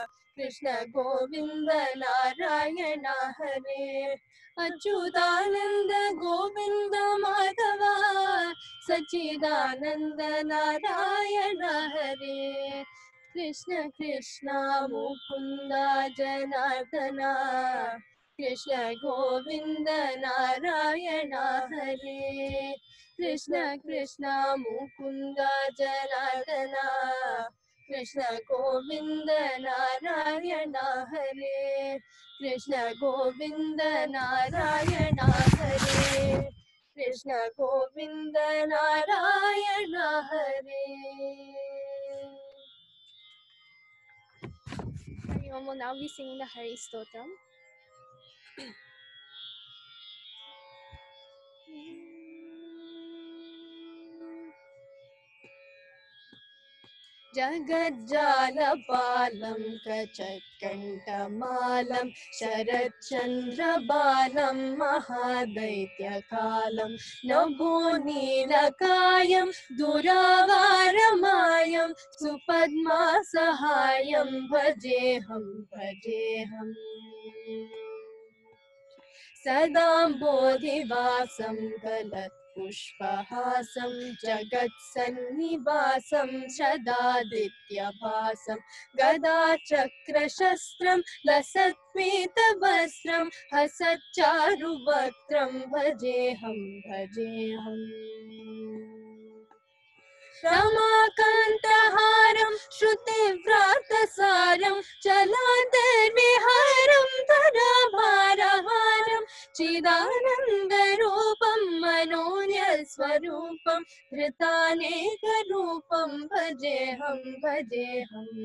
Krishna Govind Narayan Hare Achyutanand Govind Madhav Sachchidanand Narayan Hare Krishna Krishna Mukund Janardan Krishna Govind Narayan Hare Krishna Krishna Mukund Janardan Krishna Govind Narayan Hare Krishna Govind Narayan Hare Krishna Govind Narayan Hare Hari Om will now be singing the Hari Stotram. जगज्जालपालं कचत्कण्ठमालं शरच्चन्द्रबालं महादैत्यकालं नभोनीलकायं दुरावारमायं सुपद्मासहायं भजेऽहं भजेऽहम् सदा बोधिवासं गलत्पुष्पहासं जगत्सन्निवासं सदादित्यभासं गदाचक्रशस्त्रं लसत्पीतवस्त्रं हसच्चारुवक्त्रं भजेऽहं भजेऽहम् रमाकान्तहारं श्रुतिव्रातसारं चलान्तर्विहारं धराभारहारं चिदानन्दरूपं मनोज्ञस्वरूपं धृतानेकरूपं भजेऽहं भजेऽहम्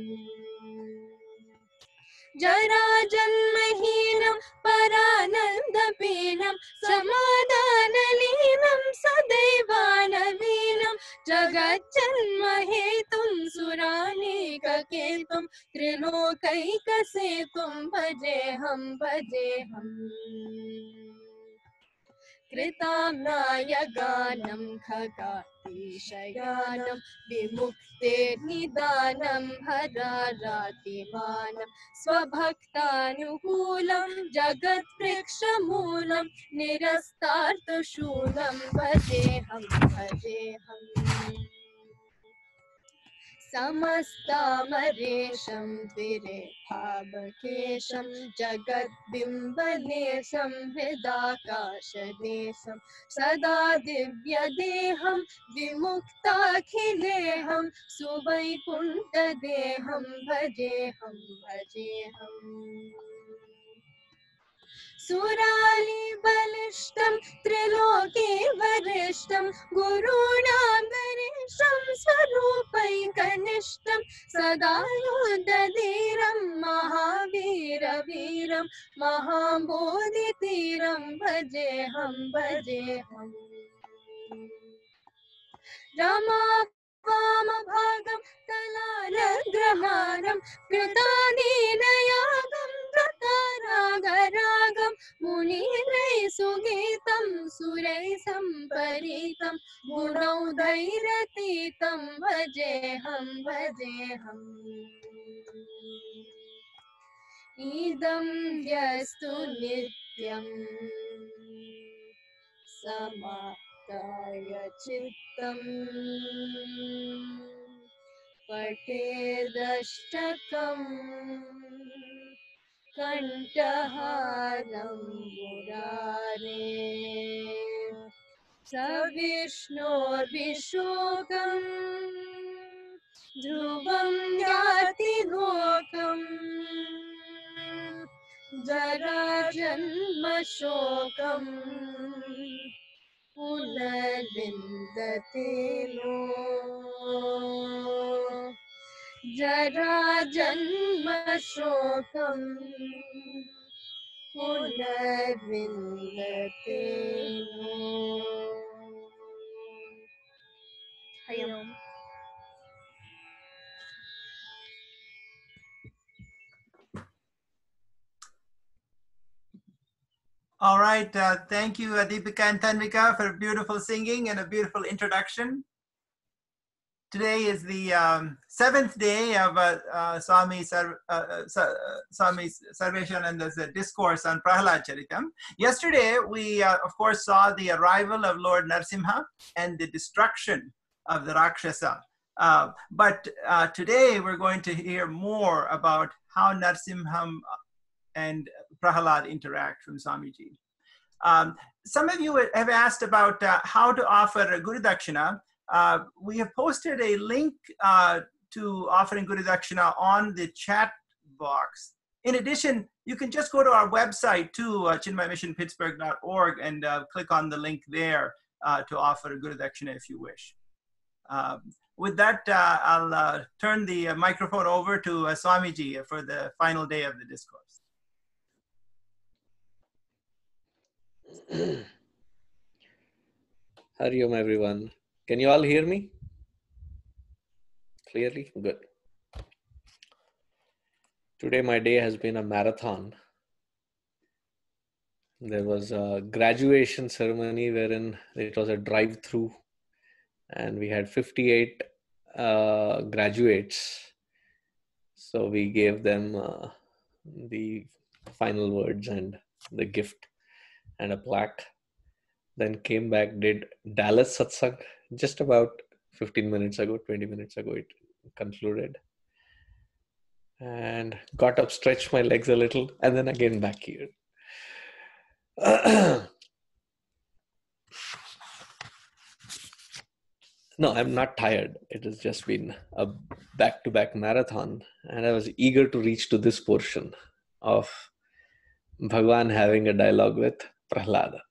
जराजन्महीनं परानन्दपीनं समाधानलीनं सदैवानवीनं जगज्जन्महेतुं सुरानेककेतुं त्रिलोकैकसेतुं भजेऽहं भजेऽहम् कृताम्नाय गानं खगातिशयानं विमुक्तेर्निदानं हरारातिमानं स्वभक्तानुकूलं जगत्वृक्षमूलं निरस्तार्थशूलं भजेऽहं भजेऽहम् समस्तामरेशं द्विरेफावकेशं जगद्बिम्बलेशं हृदाकाशदेशं सदा दिव्यदेहं विमुक्ताखिलेहं सुवैकुण्ठदेहं भजेऽहं भजेऽहम् सुरालिबलिष्ठं त्रिलोके वरिष्ठं गुरूणां वरिष्ठं स्वरूपैकनिष्ठं सदा योद्धधीरं महावीरवीरं महाबोधितीरं भजेऽहं भजेऽहम् रमावामभागं कलालग्रहारं कृतानीनयागं कृतारागरागं मुनिरैः सुगीतं सुरैः सम्परीतं गुणौघैरतीतं भजेऽहं भजेऽहम् इदं यस्तु नित्यं समाप्ताय चित्तम् पठेदष्टकम् कण्ठहारं मुरारे सविष्णोर्विशोकं ध्रुवं याति लोकम् जराजन्मशोकम् पुनर्विन्दते no जराजन्मशोकम् पुनर्विन्दते no. Hari Om. All right, thank you, Deepika and Tanvika, for beautiful singing and a beautiful introduction. today is the seventh day of Swami Sarveshananda's discourse on Prahalad Charitam. Yesterday, we of course saw the arrival of Lord Narsimha and the destruction of the Rakshasa. But today we're going to hear more about how Narsimha and Prahalad interact from Swamiji. Some of you have asked about how to offer Guru Dakshina. We have posted a link to offering Guru Dakshina on the chat box. In addition, you can just go to our website too, chinmaymissionpittsburgh.org, and click on the link there to offer Guru Dakshina if you wish. With that, I'll turn the microphone over to Swamiji for the final day of the discourse. Hari Om, everyone. Can you all hear me clearly? Good. Today my day has been a marathon. There was a graduation ceremony wherein it was a drive-through, and we had 58 graduates. So we gave them the final words and the gift and a plaque. Then came back, did Dallas Satsang just about 15 minutes ago, 20 minutes ago it concluded. And got up, stretched my legs a little, and then again back here. No, I'm not tired. It has just been a back-to-back marathon, and I was eager to reach to this portion of Bhagwan having a dialogue with Prahlada,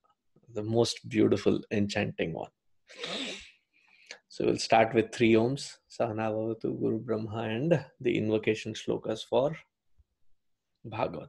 the most beautiful, enchanting one. So we'll start with 3 Oms, Sahana Bhavatu Guru Brahma, and the invocation shlokas for Bhagavad.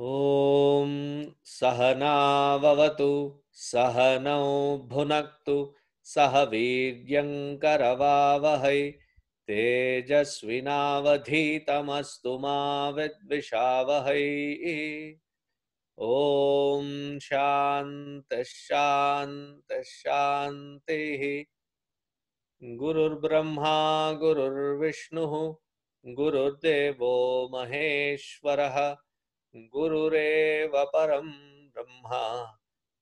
Om Sahana Vavatu Sahanau Bhunaktu Sahaviryam Karavavahai Tejasvinavadhitamastu ma vidvishavahai. Om Shanta Shanta Shanti. Gurur Brahma Gurur Vishnu Gurur Devo Maheshwaraha Gurureva Param Brahma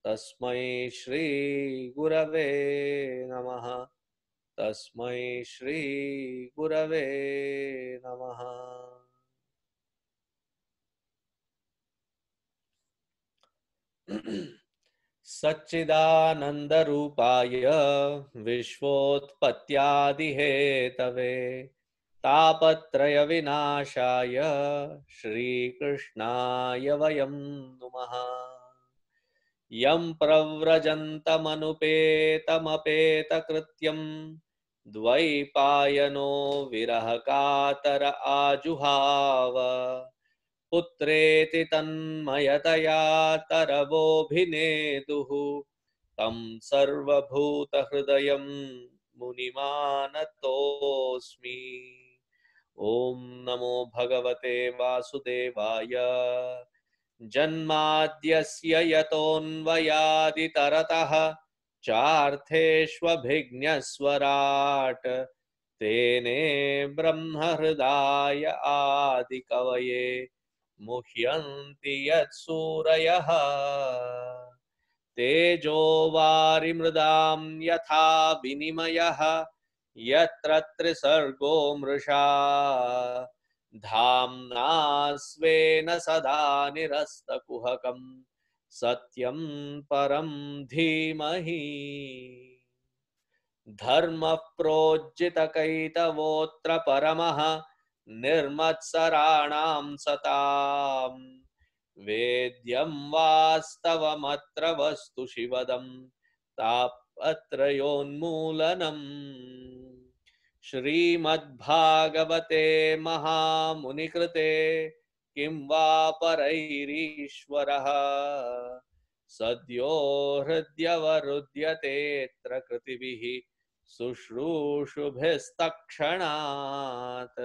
Tasmai Shri Gurave Namaha. Tasmai Shri Gurave Namaha. Satchidananda Rupaya Vishvotpatyadihetave Tapatraya Vinashaya Shri Krishnaya Vayam Numaha. Yam Pravrajantamanupeta Krityam Dvaipayano Virahakatara Ajuhava Putreti Tanmayataya Tarabobhineduhu Tam Sarvabhuta Hridayam Munimanatosmi. Om Namo Bhagavate Vasudevaya. Janmadyasya yatonvayaditaratah chartheshvabhignaswarat tene brahma hridaya adikavaye muhyanti yatsurayah tejo varimridam yatha vinimayah यत्र त्रिसर्गो मृषा धाम्ना स्वेन सदा निरस्तकुहकं सत्यं परं धीमहि धर्मः प्रोज्झितकैतवोऽत्र परमः निर्मत्सराणां सताम् वेद्यं वास्तवमत्र वस्तु शिवदं तापत्रयोन्मूलनम् श्रीमद्भागवते महामुनिकृते किं वा परैरीश्वरः सद्यो हृद्यवरुध्यतेऽत्र कृतिभिः शुश्रूषुभिस्तक्षणात्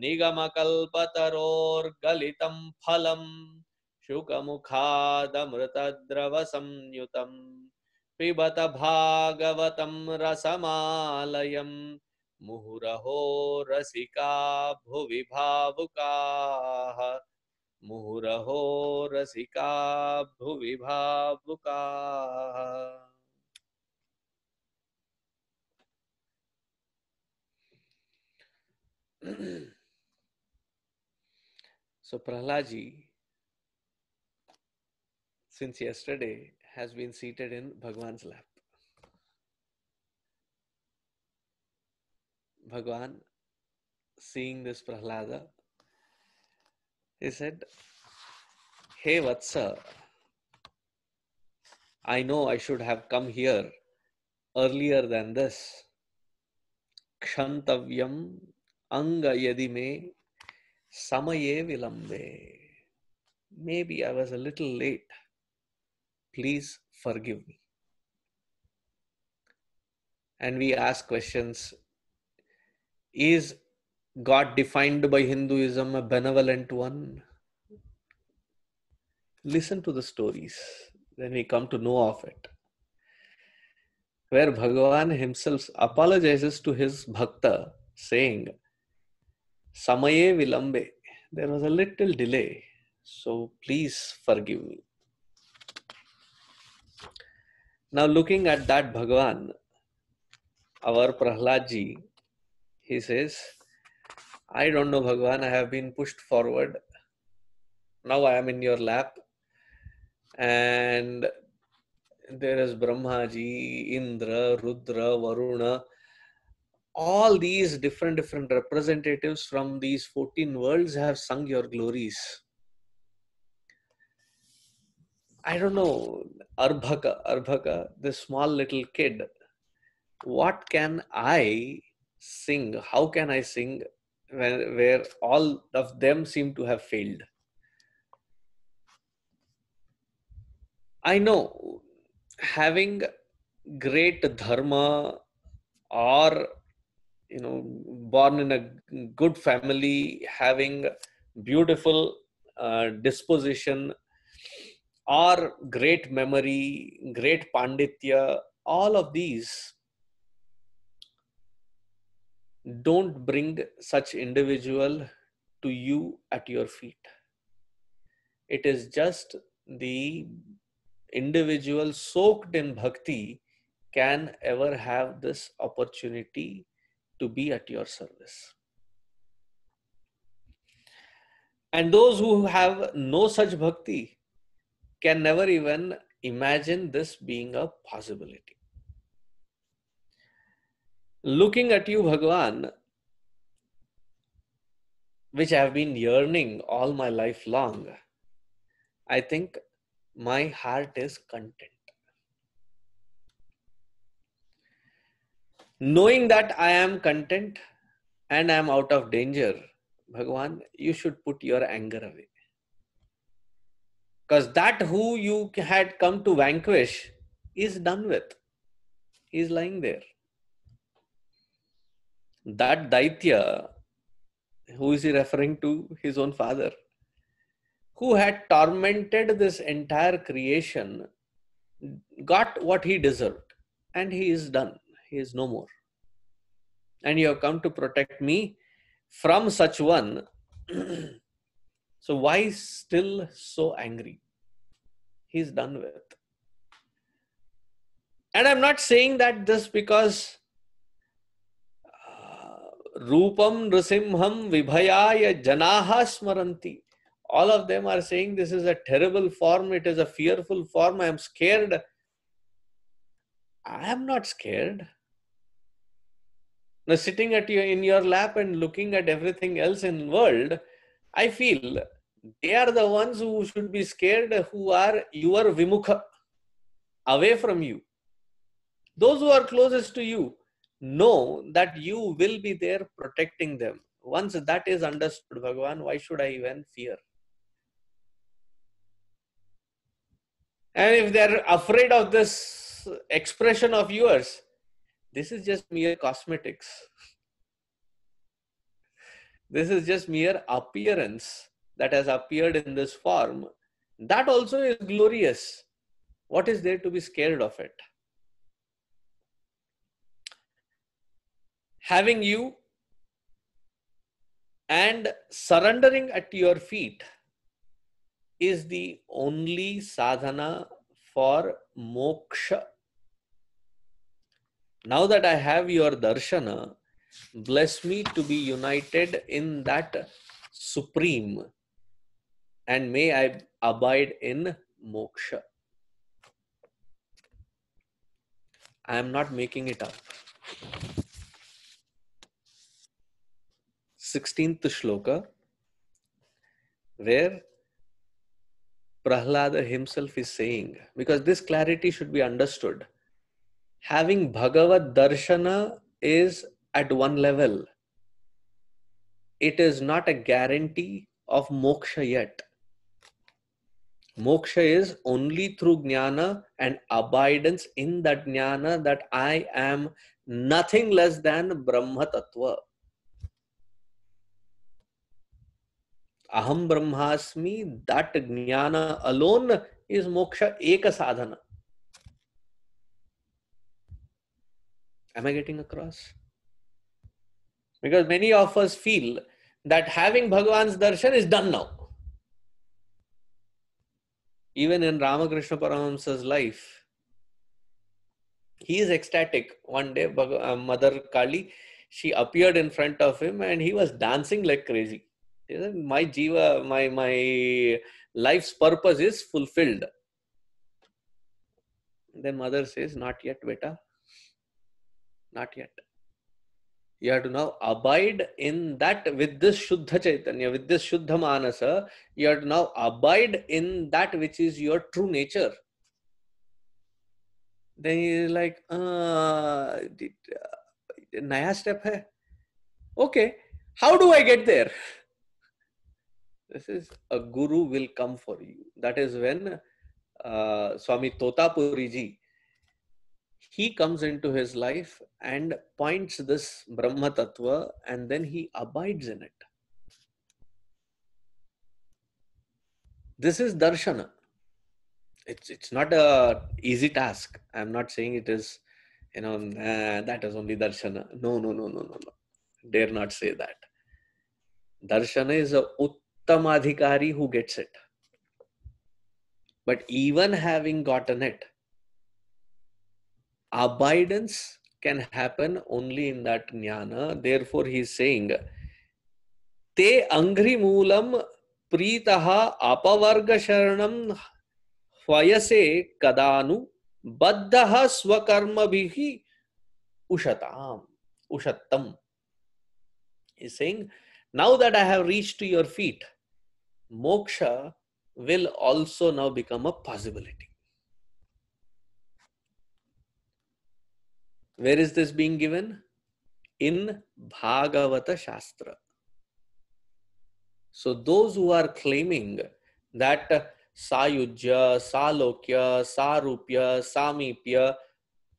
निगमकल्पतरोर्गलितं फलं शुकमुखादमृतद्रवसंयुतं पिबत भागवतं रसमालयं मुहुरहो रसिका भुवि भावुकाः मुहुरहो रसिका भुवि भावुकाः. So Prahlad ji, since yesterday, has been seated in Bhagwan's lap. Bhagwan, seeing this Prahlada, he said, "Hey Vatsa, I know I should have come here earlier than this. Kshantavyam anga yadi me samaye vilambe. Maybe I was a little late. Please forgive me." And we ask questions. Is God defined by Hinduism a benevolent one? Listen to the stories. Then we come to know of it. Where Bhagavan himself apologizes to his bhakta, saying, Samaye vilambe. There was a little delay. So please forgive me. Now looking at that Bhagavan, our Prahlad ji, he says, I don't know Bhagavan, I have been pushed forward. Now I am in your lap. And there is Brahma ji, Indra, Rudra, Varuna. All these different representatives from these 14 worlds have sung your glories. I don't know, Arbhaka, this small little kid, what can I sing? How can I sing where all of them seem to have failed? I know having great dharma or born in a good family, having beautiful disposition or great memory, great panditya, all of these don't bring such individual to you at your feet. It is just the individual soaked in bhakti can ever have this opportunity to be at your service. And those who have no such bhakti can never even imagine this being a possibility. Looking at you, Bhagavan, which I have been yearning all my life long, I think my heart is content. Knowing that I am content and I am out of danger, Bhagavan, you should put your anger away. Because that who you had come to vanquish is done with. He is lying there. That Daitya, who is he referring to? His own father, who had tormented this entire creation, got what he deserved. And he is done. He is no more. And you have come to protect me from such one. So why still so angry? He's done with. And I'm not saying that this because Rupam Nrsimham Vibhayaya Janaha Smaranti. All of them are saying this is a terrible form, it is a fearful form, I am scared. I am not scared. Now, sitting in your lap and looking at everything else in the world, I feel they are the ones who should be scared, who are your vimukha, away from you. Those who are closest to you know that you will be there protecting them. Once that is understood, Bhagavan, why should I even fear? And if they are afraid of this expression of yours, this is just mere cosmetics. This is just mere appearance that has appeared in this form. That also is glorious. What is there to be scared of it? Having you and surrendering at your feet is the only sadhana for moksha. Now that I have your darshana, bless me to be united in that supreme, and may I abide in moksha. I am not making it up. 16th shloka, where Prahlada himself is saying, because this clarity should be understood. Having Bhagavad Darshana is at one level. It is not a guarantee of moksha yet. Moksha is only through jnana and abidance in that jnana that I am nothing less than Brahma Tattva. Aham Brahmasmi, that jnana alone is moksha eka sadhana. Am I getting across? Because many of us feel that having Bhagavan's darshan is done now. Even in Ramakrishna Paramahamsa's life, he is ecstatic. One day, Mother Kali, she appeared in front of him and he was dancing like crazy. He said, my jiva, my life's purpose is fulfilled. Then Mother says, not yet, beta. Not yet. You have to now abide in that with this Shuddha Chaitanya, with this Shuddha Manasa. You have to now abide in that which is your true nature. Then he is like, naya step hai. Okay, how do I get there? This is a guru will come for you. That is when Swami Totapuri ji, he comes into his life and points this Brahma Tattva and then he abides in it. This is darshana. It's not a easy task. I'm not saying it is, that is only darshana. No. Dare not say that. Darshana is a uttamadhikari who gets it. But even having gotten it, abidance can happen only in that jnana. Therefore, he is saying, te angri moolam pritaha apavarga sharanam hvayase kadanu baddhaha swakarma bhihi ushattam. He is saying, now that I have reached to your feet, moksha will also now become a possibility. Where is this being given? In Bhagavata Shastra. So those who are claiming that Sayujya, Salokya, Sarupya, Samipya,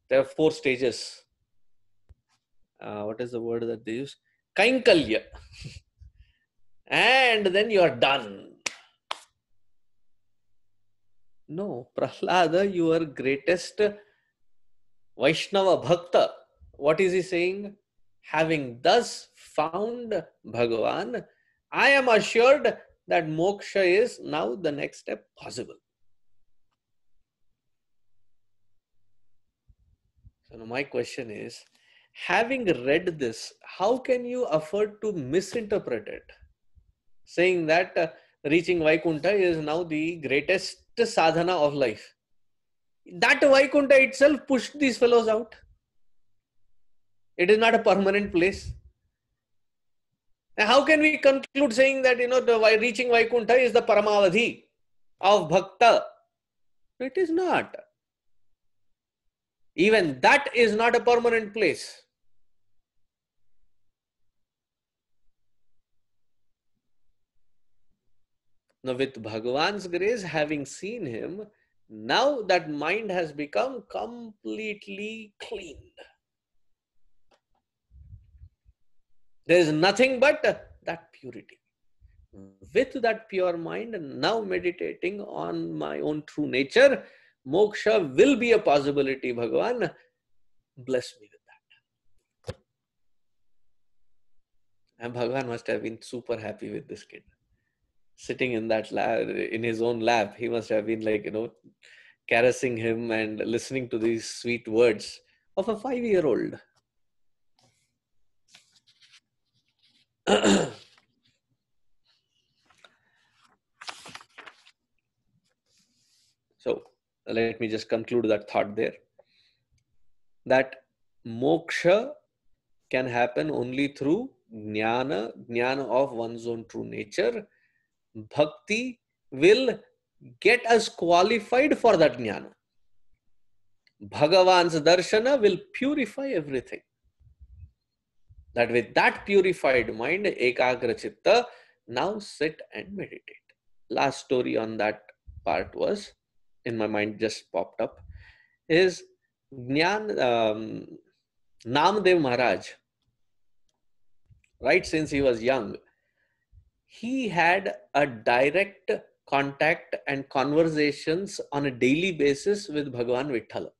there are 4 stages. What is the word that they use? Kainkalya. And then you are done. No, Prahlada, your greatest Vaishnava Bhakta, what is he saying? Having thus found Bhagavan, I am assured that moksha is now the next step possible. So now my question is, having read this, how can you afford to misinterpret it? Saying that reaching Vaikuntha is now the greatest sadhana of life. That Vaikuntha itself pushed these fellows out. It is not a permanent place. Now, how can we conclude saying that, the reaching Vaikuntha is the Paramavadhi of Bhakta? It is not. Even that is not a permanent place. Now, with Bhagavan's grace, having seen him, now that mind has become completely clean. There is nothing but that purity. With that pure mind, now meditating on my own true nature, moksha will be a possibility. Bhagavan, bless me with that. And Bhagavan must have been super happy with this kid. Sitting in that lab, in his own lap, he must have been like, caressing him and listening to these sweet words of a 5-year-old. So let me just conclude that thought there. That moksha can happen only through jnana of one's own true nature. Bhakti will get us qualified for that jnana. Bhagavan's darshana will purify everything. That with that purified mind, ekagra chitta, now sit and meditate. Last story on that part was, in my mind just popped up, is Namdev Maharaj. Right since he was young, he had a direct contact and conversations on a daily basis with Bhagavan Vithala.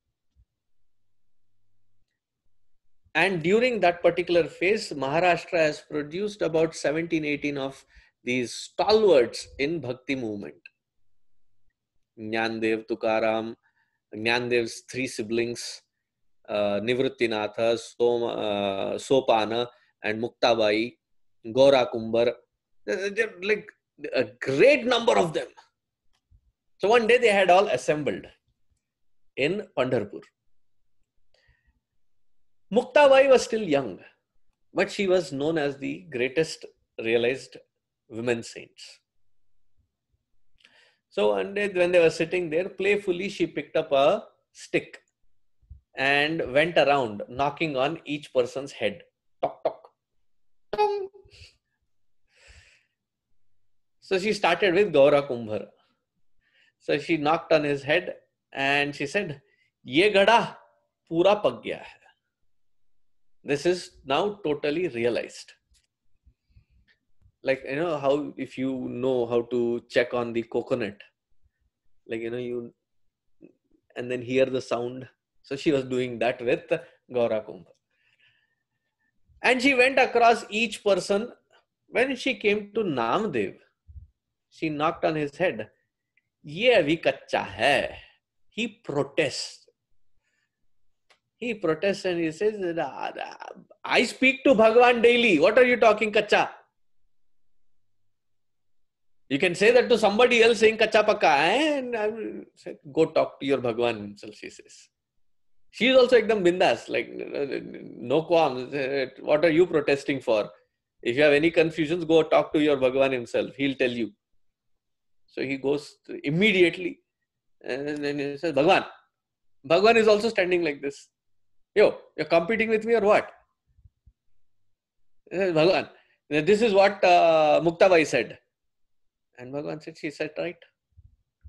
And during that particular phase, Maharashtra has produced about 17, 18 of these stalwarts in Bhakti movement. Jnandev, Tukaram, Jnandev's 3 siblings, Nivrittinatha, Sopana, and Muktabai, Gora Kumbar, like a great number of them. So one day they had all assembled in Pandharpur. Muktabai was still young, but she was known as the greatest realized women saints. So one day when they were sitting there, playfully she picked up a stick and went around knocking on each person's head. Tock, tock, tong. So she started with Gaura Kumbhar. So she knocked on his head and she said, "Ye gada pura pak gaya hai." This is now totally realized. Like, how, if you know how to check on the coconut, like, you, and then hear the sound. So she was doing that with Gaura Kumbhar. And she went across each person. When she came to Namdev, she knocked on his head. Ye abhi kacha hai. He protests. He protests and he says, "I speak to Bhagavan daily. What are you talking kacha?" You can say that to somebody else saying kacha pakka, and I will say, "Go talk to your Bhagavan himself," she says. She is also ekdam bindas, like no qualms. What are you protesting for? If you have any confusions, go talk to your Bhagavan himself. He'll tell you. So he goes immediately and then he says, "Bhagavan." Bhagavan is also standing like this. "Yo, you're competing with me or what?" He says, "Bhagavan, this is what Muktabai said." And Bhagavan said, "She said right.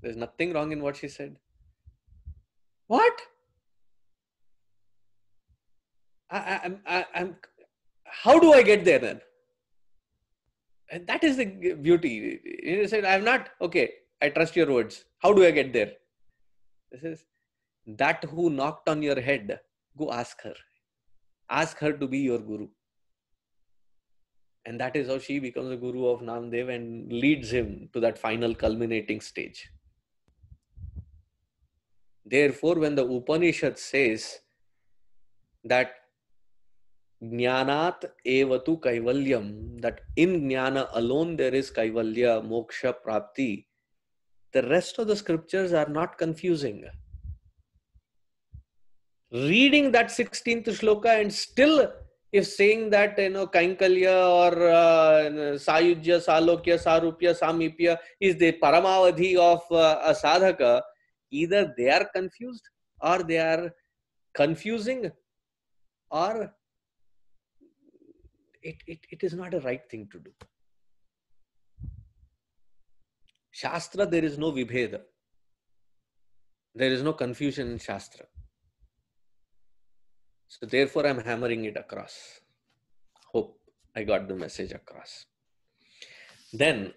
There's nothing wrong in what she said." "What? I'm how do I get there then?" And that is the beauty. He said, "I'm not, okay, I trust your words. How do I get there?" This is that who knocked on your head. Go ask her. Ask her to be your guru. And that is how she becomes a guru of Namdev and leads him to that final culminating stage. Therefore, when the Upanishad says that Jnanat evatu kaivalyam, that in jnana alone there is kaivalya, moksha, prapti. The rest of the scriptures are not confusing. Reading that 16th shloka and still if saying that, Kainkalya or Sayujya, Salokya, Sarupya, Samipya is the Paramavadhi of a sadhaka, either they are confused or they are confusing, or it is not a right thing to do. Shastra, there is no vibheda. There is no confusion in Shastra. So therefore I'm hammering it across. Hope I got the message across. Then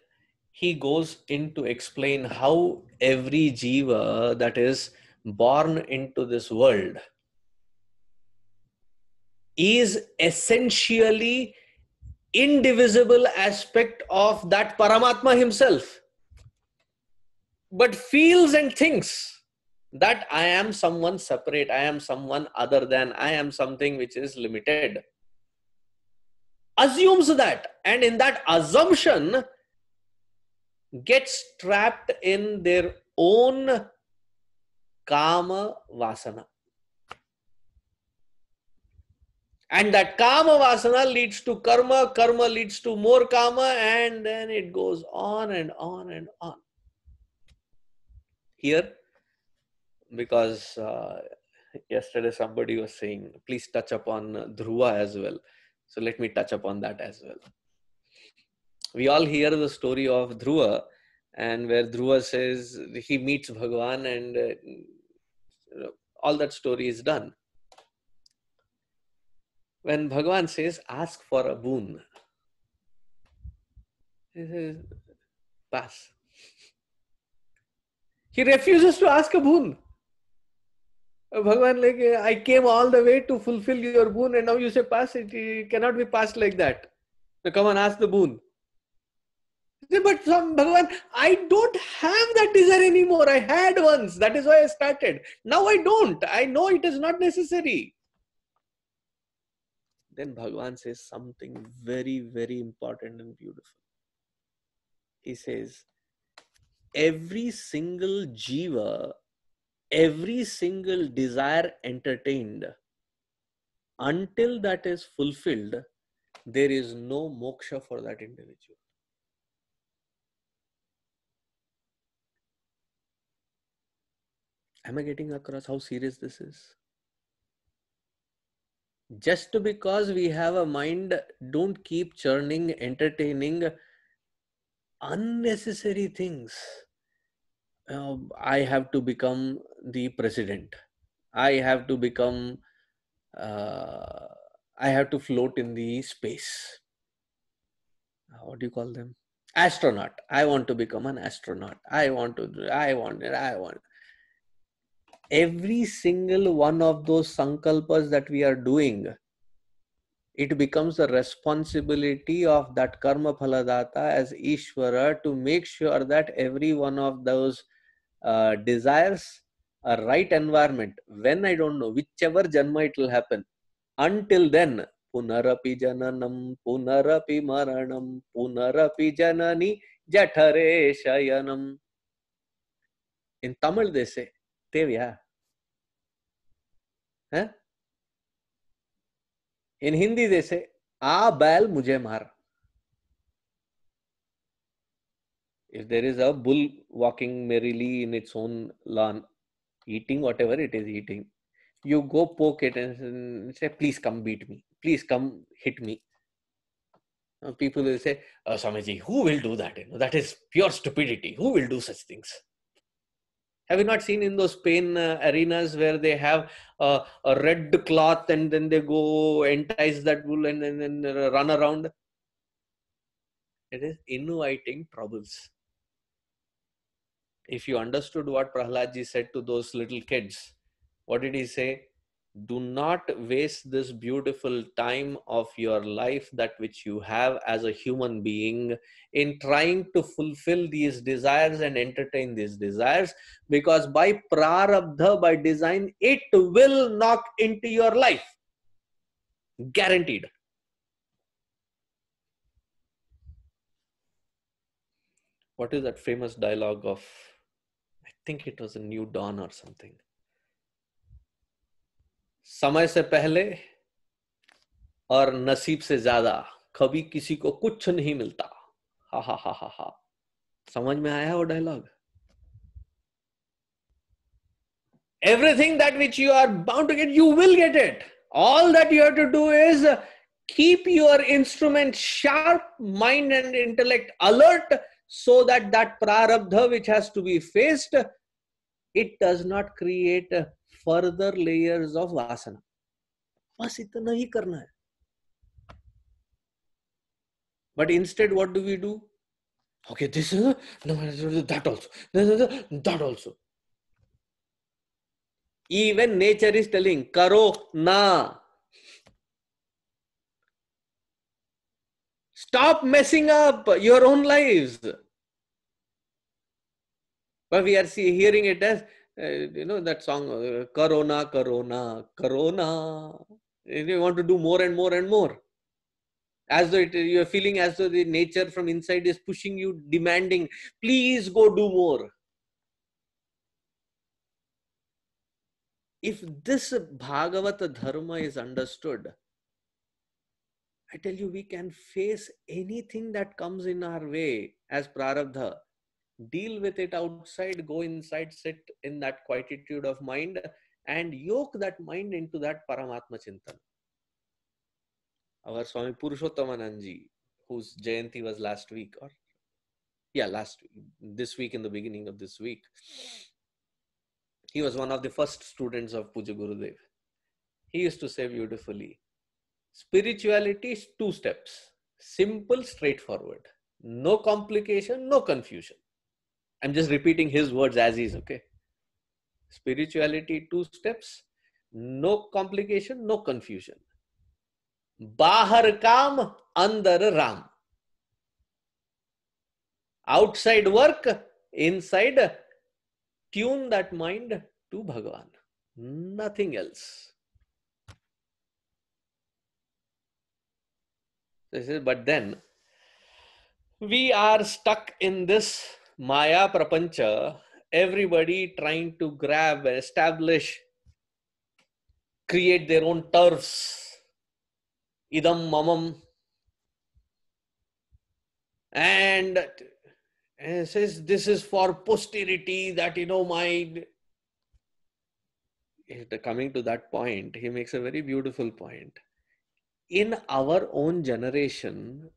he goes in to explain how every jiva that is born into this world is essentially indivisible aspect of that Paramatma himself, but feels and thinks that I am someone separate, I am someone other than, I am something which is limited. Assumes that, and in that assumption gets trapped in their own kama vasana. And that kama vasana leads to karma, karma leads to more kama, and then it goes on and on and on. Here, because yesterday somebody was saying, please touch upon Dhruva as well. So let me touch upon that as well. We all hear the story of Dhruva, and where Dhruva says he meets Bhagavan, and all that story is done. When Bhagavan says, ask for a boon, he says, pass. He refuses to ask a boon. Bhagavan, like, I came all the way to fulfill your boon, and now you say pass it. It cannot be passed like that. So come and ask the boon. But Bhagavan, I don't have that desire anymore. I had once. That is why I started. Now I don't. I know it is not necessary. Then Bhagavan says something very, very important and beautiful. He says, every single jiva, every single desire entertained, until that is fulfilled, there is no moksha for that individual. Am I getting across how serious this is? Just because we have a mind, don't keep churning, entertaining unnecessary things. I have to become the president. I have to become, I have to float in the space. What do you call them? Astronaut. I want to become an astronaut. I want. Every single one of those sankalpas that we are doing, it becomes the responsibility of that karma phaladata as Ishvara to make sure that every one of those desires a right environment. When I don't know, whichever janma it will happen. Until then, punarapi jananam, punarapi maranam, punarapi janani jathare shayanam. In Tamil they say, Tevya. Huh? In Hindi they say, "A bail mujhe maar." If there is a bull walking merrily in its own lawn, eating whatever it is eating, you go poke it and say, "Please come beat me. Please come hit me." People will say, "Swamiji, who will do that? That is pure stupidity. Who will do such things?" Have you not seen in those Spain arenas where they have a red cloth and then they go entice that bull and then run around? It is inviting troubles. If you understood what Prahaladji said to those little kids, what did he say? Do not waste this beautiful time of your life, that which you have as a human being, in trying to fulfill these desires and entertain these desires, because by prarabdha, by design, it will knock into your life. Guaranteed. What is that famous dialogue of, I think it was a New Dawn or something. समय से पहले और नसीब से ज्यादा कभी किसी को कुछ नहीं मिलता. हा हा हा हा हा. समझ में आया वो dialogue? Everything that which you are bound to get, you will get it. All that you have to do is keep your instrument sharp, mind and intellect alert, so that that prarabdha which has to be faced, it does not create further layers of vasana. बस इतना ही करना है. But instead, what do we do? Okay, this is that also, that also. Even nature is telling, karo na. Stop messing up your own lives. But we are hearing it as, that song, Corona, Corona, Corona. You want to do more and more and more. As though you are feeling as though the nature from inside is pushing you, demanding, please go do more. If this Bhagavata Dharma is understood, I tell you, we can face anything that comes in our way as prarabdha. Deal with it outside, go inside, sit in that quietude of mind and yoke that mind into that Paramatma Chintan. Our Swami Purushottamananji, whose Jayanti was last week, this week, in the beginning of this week, he was one of the first students of Puja Gurudev. He used to say beautifully, spirituality is 2 steps, simple, straightforward, no complication, no confusion. I'm just repeating his words as is, okay? Spirituality, 2 steps, no complication, no confusion. Bahar Kam, Andar Ram. Outside work, inside, tune that mind to Bhagavan. Nothing else. But then, we are stuck in this Maya Prapancha, everybody trying to grab, establish, create their own turfs. Idam mamam. And says this is for posterity, that, my... Coming to that point, he makes a very beautiful point. In our own generation,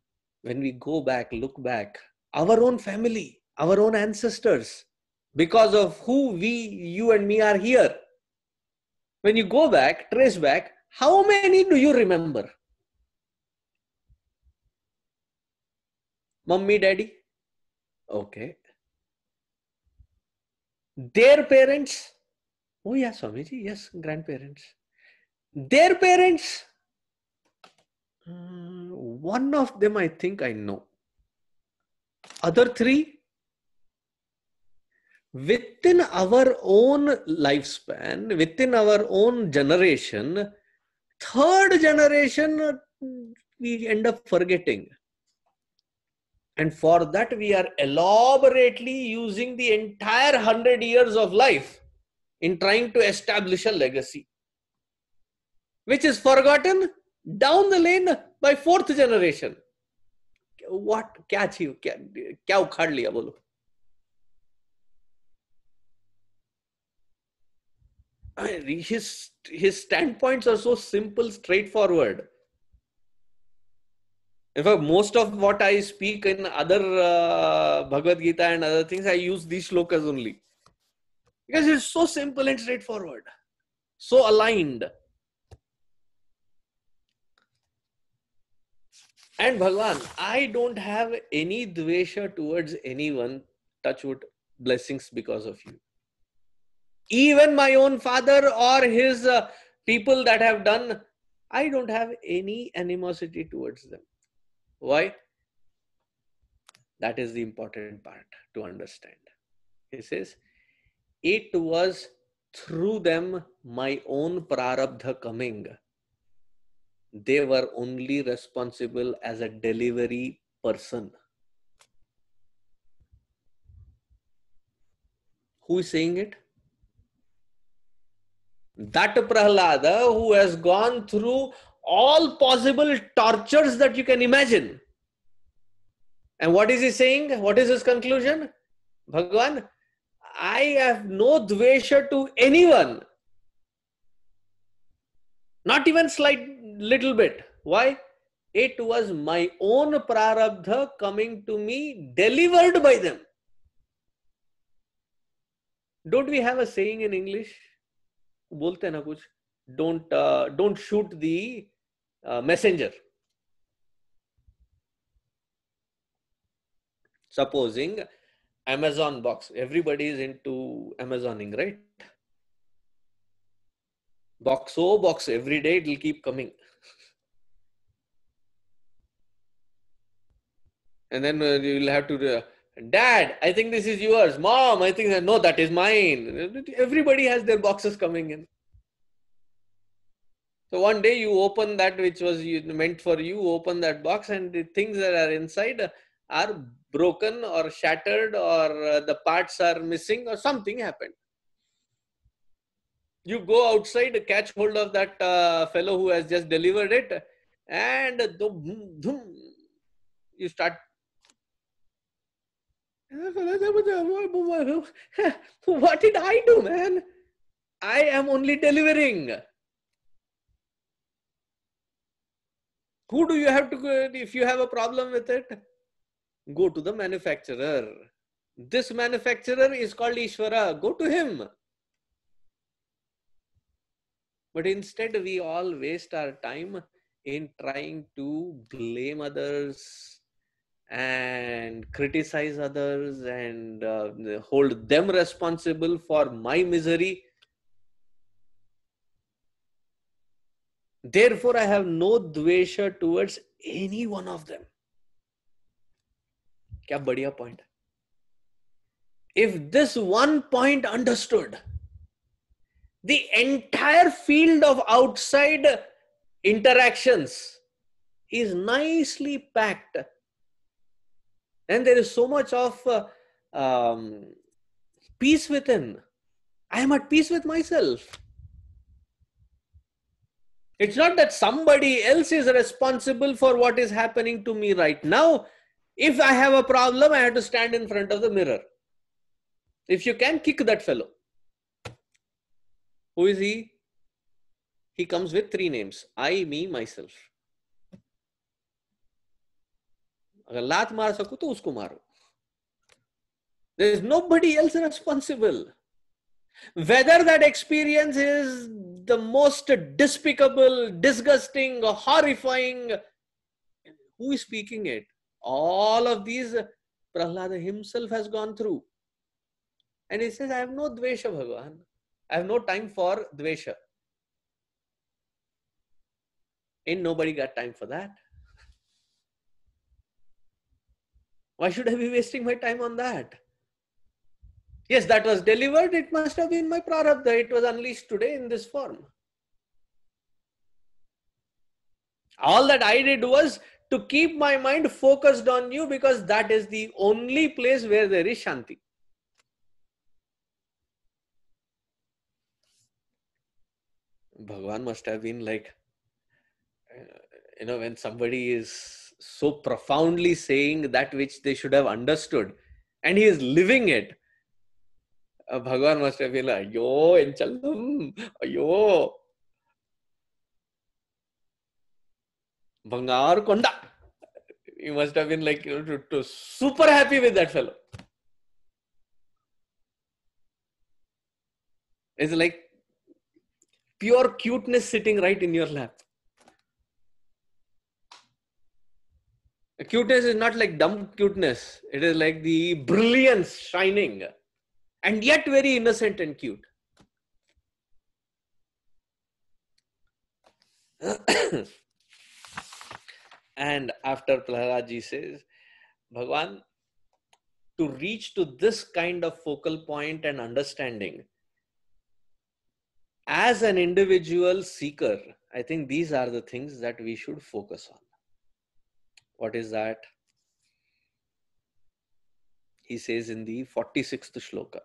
when we go back, look back, our own family, our own ancestors, because of who you and me are here. When you go back, trace back, how many do you remember? Mummy, daddy? Okay. Their parents? Oh yes, Swamiji, yes, grandparents. Their parents? One of them I think I know. Other 3? Within our own lifespan, within our own generation, 3rd generation, we end up forgetting. And for that, we are elaborately using the entire 100 years of life in trying to establish a legacy, which is forgotten down the lane by 4th generation. What? Kya ukhad liya, bolo? His standpoints are so simple, straightforward. In fact, most of what I speak in other Bhagavad Gita and other things, I use these shlokas only. Because it's so simple and straightforward. So aligned. And Bhagavan, I don't have any dvesha towards anyone, touch wood, blessings because of you. Even my own father or his people that have done, I don't have any animosity towards them. Why? That is the important part to understand. He says, it was through them my own prarabdha coming. They were only responsible as a delivery person. Who is saying it? That Prahlada who has gone through all possible tortures that you can imagine. And what is he saying? What is his conclusion? Bhagavan, I have no dvesha to anyone. Not even slight little bit. Why? It was my own prarabdha coming to me, delivered by them. Don't we have a saying in English? बोलते हैं ना कुछ, don't shoot the messenger. Supposing Amazon box, everybody is into Amazoning, right? Box, oh box, every day it will keep coming. And then you will have to, Dad, I think this is yours. Mom, I think that, no, that is mine. Everybody has their boxes coming in. So one day you open that which was meant for you, open that box, and the things that are inside are broken or shattered, or the parts are missing, or something happened. You go outside, catch hold of that fellow who has just delivered it, and you start. What did I do, man? I am only delivering. Who do you have to go? If you have a problem with it, go to the manufacturer. This manufacturer is called Ishvara. Go to him. But instead, we all waste our time in trying to blame others and criticize others and hold them responsible for my misery. Therefore, I have no dvesha towards any one of them. Kya badhiya point. If this one point understood, the entire field of outside interactions is nicely packed. And there is so much of peace within. I am at peace with myself. It's not that somebody else is responsible for what is happening to me right now. If I have a problem, I have to stand in front of the mirror. If you can, kick that fellow. Who is he? He comes with 3 names. I, me, myself. अगर लात मार सकूं तो उसको मारो. There is nobody else responsible. Whether that experience is the most despicable, disgusting, horrifying, who is speaking it? All of these Prahlada himself has gone through. And he says, I have no dvesha, Bhagavan. I have no time for dvesha. Ain't nobody got time for that. Why should I be wasting my time on that? Yes, that was delivered. It must have been my prarabdha. It was unleashed today in this form. All that I did was to keep my mind focused on you, because that is the only place where there is Shanti. Bhagavan must have been like, when somebody is so profoundly saying that which they should have understood, and he is living it. Bhagavan must have been like, ayo, enchallam, ayo. Bangar Konda. He must have been like, super happy with that fellow. It's like pure cuteness sitting right in your lap. Cuteness is not like dumb cuteness. It is like the brilliance shining, and yet very innocent and cute. And after Prahlad says, Bhagavan, to reach to this kind of focal point and understanding, as an individual seeker, I think these are the things that we should focus on. What is that? He says in the 46th shloka.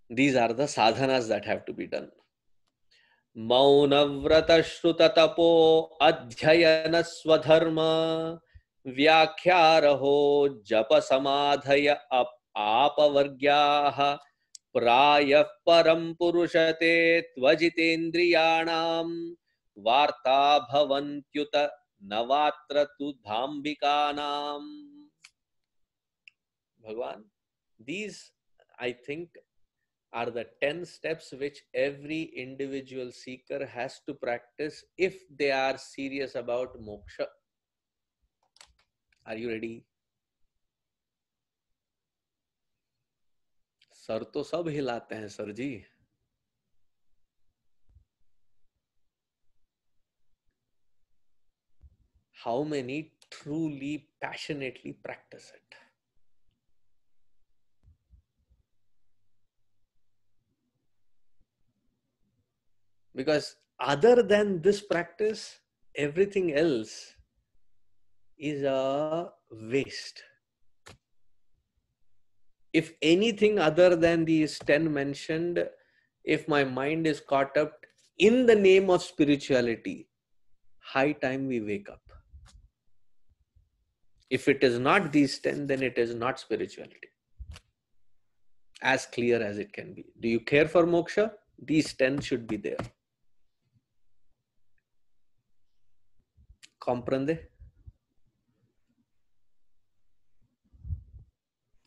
These are the sadhanas that have to be done. Maunavrata shruta tapo adhyayana swadharma vyakhyaaraho japa samadhaya apavargyaha prayah param purushate tvajitendriyanam varta bhavantyuta navatra tu dhambikanam. Bhagwan, these, I think, are the 10 steps which every individual seeker has to practice if they are serious about moksha. Are you ready? सर तो सब हिलाते हैं sir ji. How many truly, passionately practice it? Because other than this practice, everything else is a waste. If anything other than these 10 mentioned, if my mind is caught up in the name of spirituality, high time we wake up. If it is not these 10, then it is not spirituality. As clear as it can be. Do you care for moksha? These 10 should be there. Comprende?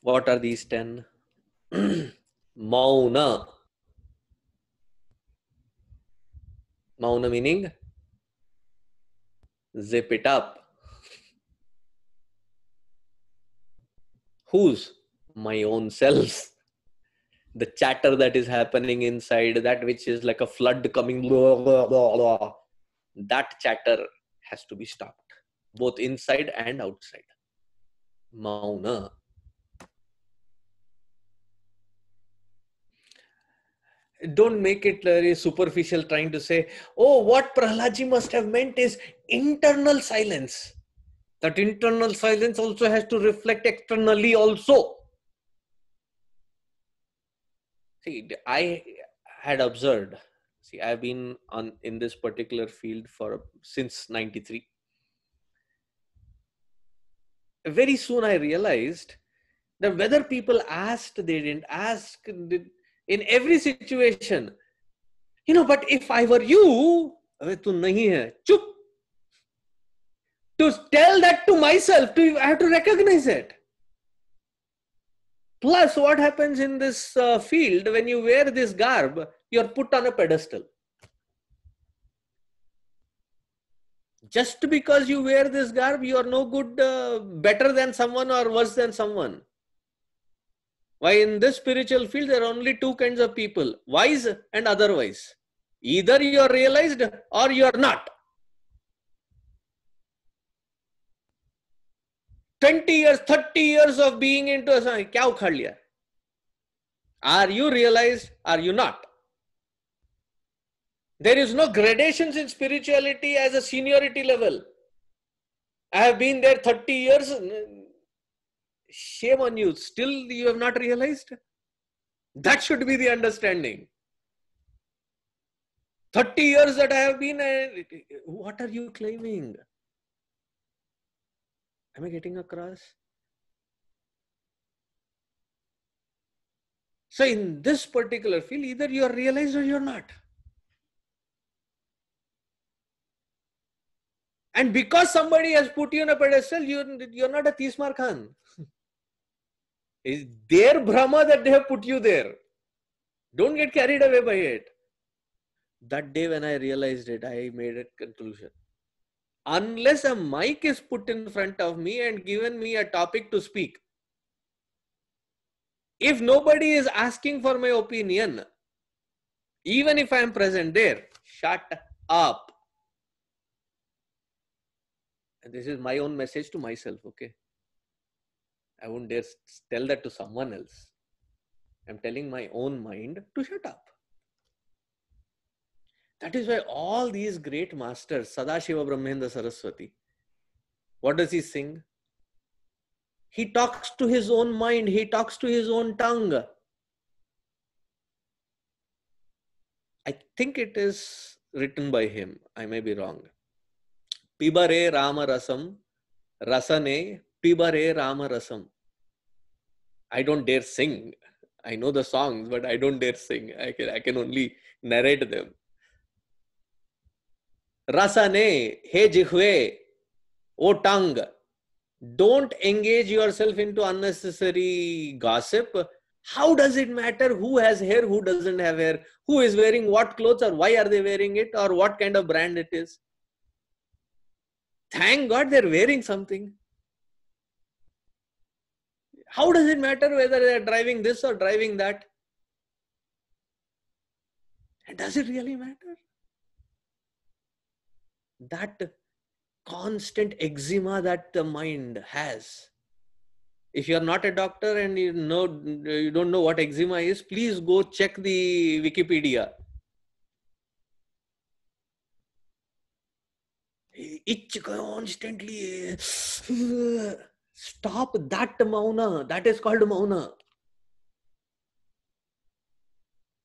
What are these 10? Mauna. Mauna meaning zip it up. Whose? My own self. The chatter that is happening inside, that which is like a flood coming, blah, blah, blah, blah. That chatter has to be stopped, both inside and outside. Mauna. Don't make it very superficial, trying to say, oh, what Prahaladji must have meant is internal silence. That internal silence also has to reflect externally also. See, I had observed, I've been in this particular field since 93. Very soon I realized that whether people asked, they didn't ask, in every situation, but if I were you, tu nahi hai, chup. To tell that to myself, I have to recognize it. Plus, what happens in this field, when you wear this garb, you're put on a pedestal. Just because you wear this garb, you are no good, better than someone or worse than someone. Why in this spiritual field, there are only two kinds of people, wise and otherwise. Either you are realized or you are not. 20 years, 30 years of being into a kya ukhad liya? Are you realized? Are you not? There is no gradations in spirituality as a seniority level. I have been there 30 years. Shame on you. Still you have not realized? That should be the understanding. 30 years that I have been, what are you claiming? Am I getting across? So in this particular field, either you are realized or you are not. And because somebody has put you on a pedestal, you're not a Tismar Khan. It's their Brahma that they have put you there. Don't get carried away by it. That day when I realized it, I made a conclusion. Unless a mic is put in front of me and given me a topic to speak, if nobody is asking for my opinion, even if I am present there, shut up. And this is my own message to myself, okay? I won't dare tell that to someone else. I'm telling my own mind to shut up. That is why all these great masters, Sadashiva Brahmendra Saraswati, what does he sing? He talks to his own mind. He talks to his own tongue. I think it is written by him. I may be wrong. Pibare Rama Rasam, Rasane Pibare Rama Rasam. I don't dare sing. I know the songs, but I don't dare sing. I can only narrate them. Rasane, he jihve, O tongue, don't engage yourself into unnecessary gossip. How does it matter who has hair, who doesn't have hair, who is wearing what clothes, or why are they wearing it, or what kind of brand it is? Thank God they're wearing something. How does it matter whether they're driving this or driving that? And does it really matter? That constant eczema that the mind has. If you are not a doctor and you don't know what eczema is, please go check the Wikipedia. Itch constantly. Stop that mauna. That is called mauna.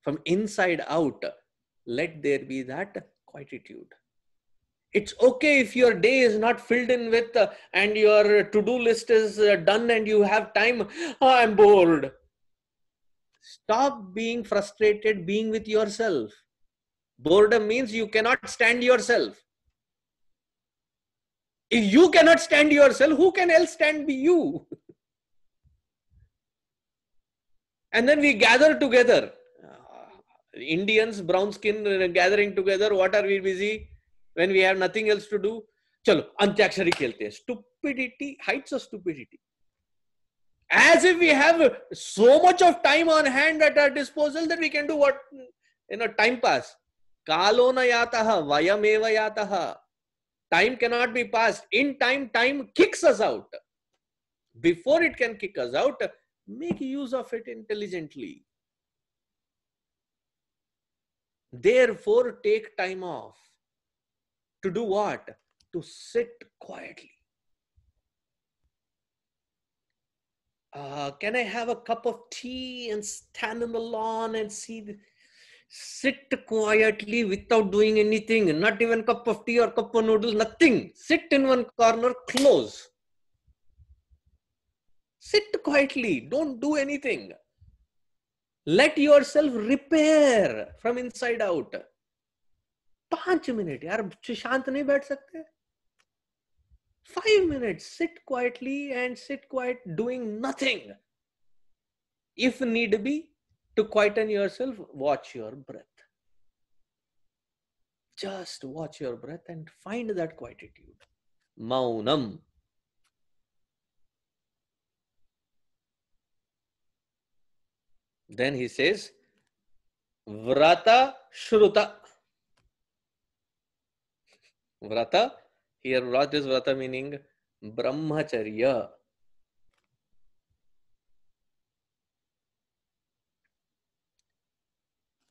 From inside out, let there be that quietude. It's okay if your day is not filled in with and your to-do list is done and you have time. Oh, I'm bored. Stop being frustrated being with yourself. Boredom means you cannot stand yourself. If you cannot stand yourself, who can else stand you? And then we gather together. Indians, brown skin, gathering together. What are we busy? When we have nothing else to do, chalo, Antyakshari khelte hain. Stupidity, heights of stupidity. As if we have so much of time on hand at our disposal that we can do what, time pass. Kalo na yataha, vayameva yataha. Time cannot be passed. In time, time kicks us out. Before it can kick us out, make use of it intelligently. Therefore, take time off. To do what? To sit quietly. Can I have a cup of tea and stand on the lawn and sit quietly without doing anything? Not even cup of tea or cup of noodles, nothing. Sit in one corner, close. Sit quietly. Don't do anything. Let yourself repair from inside out. 5 minutes, यार शांत नहीं बैठ सकते. 5 minutes, sit quietly and sit quiet doing nothing. If need be, to quieten yourself, watch your breath. Just watch your breath and find that quietude. Maunam. Then he says, Vrata Shruta. Vrata, here what is Vrata meaning? Brahmacharya.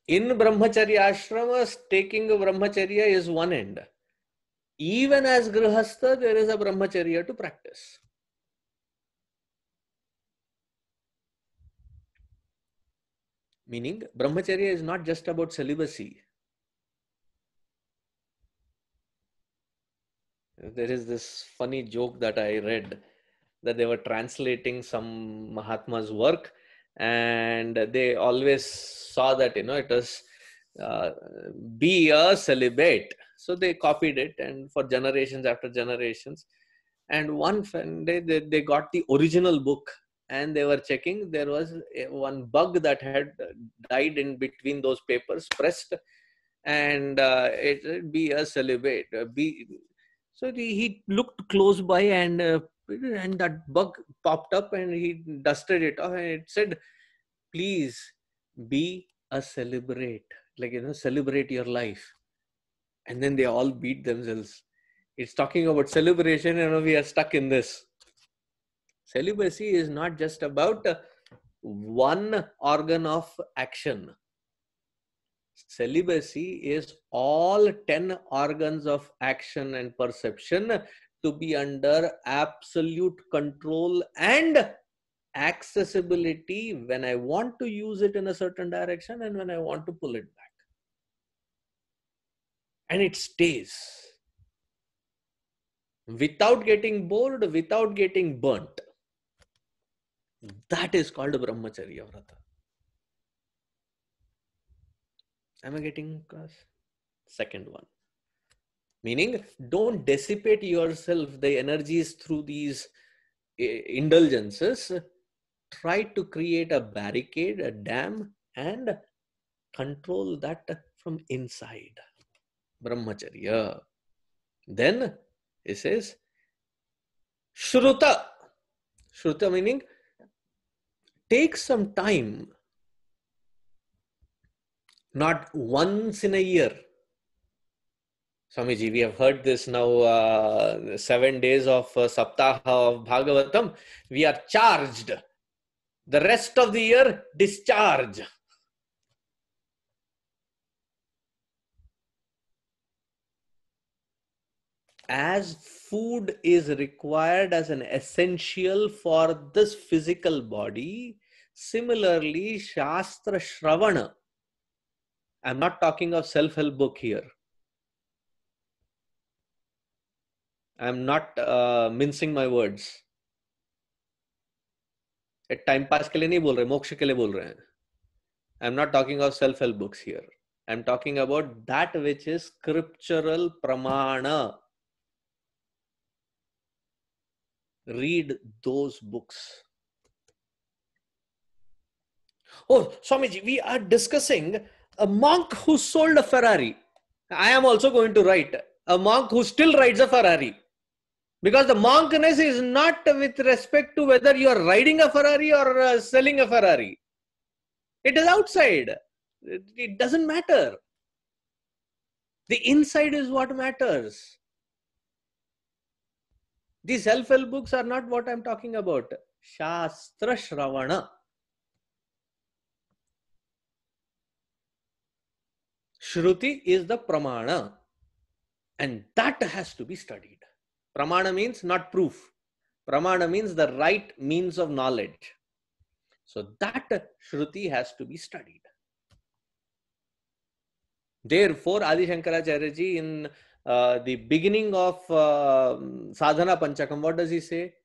In Brahmacharya ashramas, taking a Brahmacharya is one end. Even as Grihastha, there is a Brahmacharya to practice. Meaning, Brahmacharya is not just about celibacy. There is this funny joke that I read that they were translating some Mahatma's work and they always saw that, it was be a celibate. So they copied it and for generations after generations. And one day they got the original book and they were checking. There was one bug that had died in between those papers pressed and it be a celibate. So he looked close by and that bug popped up and he dusted it off and it said, please be a celebrate. Celebrate your life. And then they all beat themselves. It's talking about celebration and we are stuck in this. Celibacy is not just about one organ of action. Celibacy is all 10 organs of action and perception to be under absolute control and accessibility when I want to use it in a certain direction and when I want to pull it back. And it stays without getting bored, without getting burnt. That is called Brahmacharya Vrata. Am I getting across? Second one. Meaning, don't dissipate yourself, the energies through these indulgences. Try to create a barricade, a dam, and control that from inside. Brahmacharya. Then it says Shruta. Shruta meaning take some time, not once in a year. Swamiji, we have heard this now, 7 days of Saptaha of Bhagavatam. We are charged. The rest of the year, discharge. As food is required as an essential for this physical body, similarly, Shastra Shravana. I'm not talking of self-help book here. I'm not mincing my words. Time pass के लिए नहीं बोल रहे, मोक्ष के लिए बोल रहे हैं. I'm not talking of self-help books here. I'm talking about that which is scriptural pramana. Read those books. Oh, Swamiji, we are discussing a monk who sold a Ferrari. I am also going to write a monk who still rides a Ferrari. Because the monkness is not with respect to whether you are riding a Ferrari or selling a Ferrari. It is outside. It doesn't matter. The inside is what matters. These self-help books are not what I'm talking about. Shastra Shravana. Shruti is the pramana. And that has to be studied. Pramana means not proof. Pramana means the right means of knowledge. So that Shruti has to be studied. Therefore, Adi Shankaracharya ji in the beginning of Sadhana Panchakam, what does he say?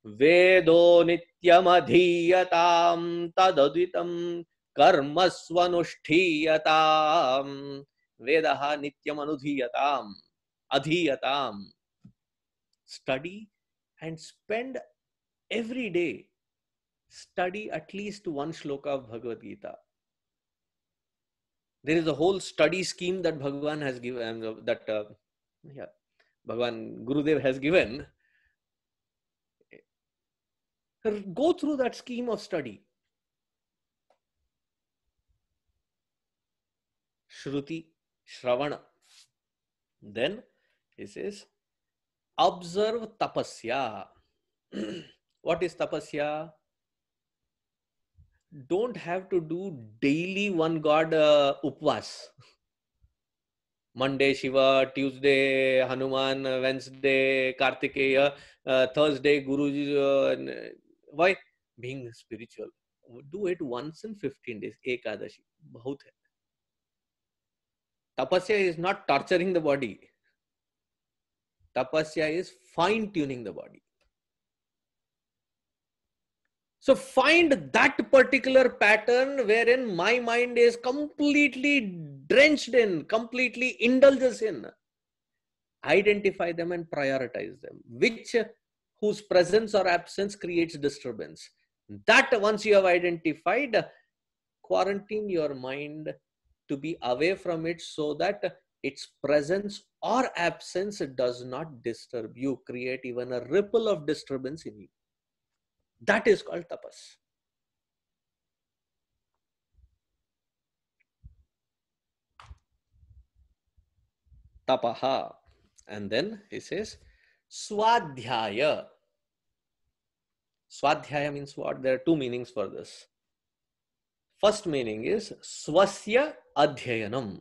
Vedo nityam adhiyatam tadaditam karmasvanushthiyatam Vedaha nityam anudhiyatam adhiyatam. Study and spend every day. Study at least one shloka of Bhagavad Gita. There is a whole study scheme that Bhagavan has given, Bhagavan Gurudev has given. Go through that scheme of study. Shruti, Shravana. Then he says, observe tapasya. What is tapasya? Don't have to do daily one god upvas. Monday Shiva, Tuesday Hanuman, Wednesday Kartikeya, Thursday Guruji. Why? Being spiritual. Do it once in 15 days. Ekadashi. Bahut hai. Tapasya is not torturing the body. Tapasya is fine-tuning the body. So find that particular pattern wherein my mind is completely drenched in, completely indulges in. Identify them and prioritize them. Whose presence or absence creates disturbance. That once you have identified, quarantine your mind to be away from it so that its presence or absence does not disturb you, create even a ripple of disturbance in you. That is called tapas. Tapaha. And then he says, Swadhyaya. Swadhyaya means what? There are two meanings for this. First meaning is swasya adhyayanam.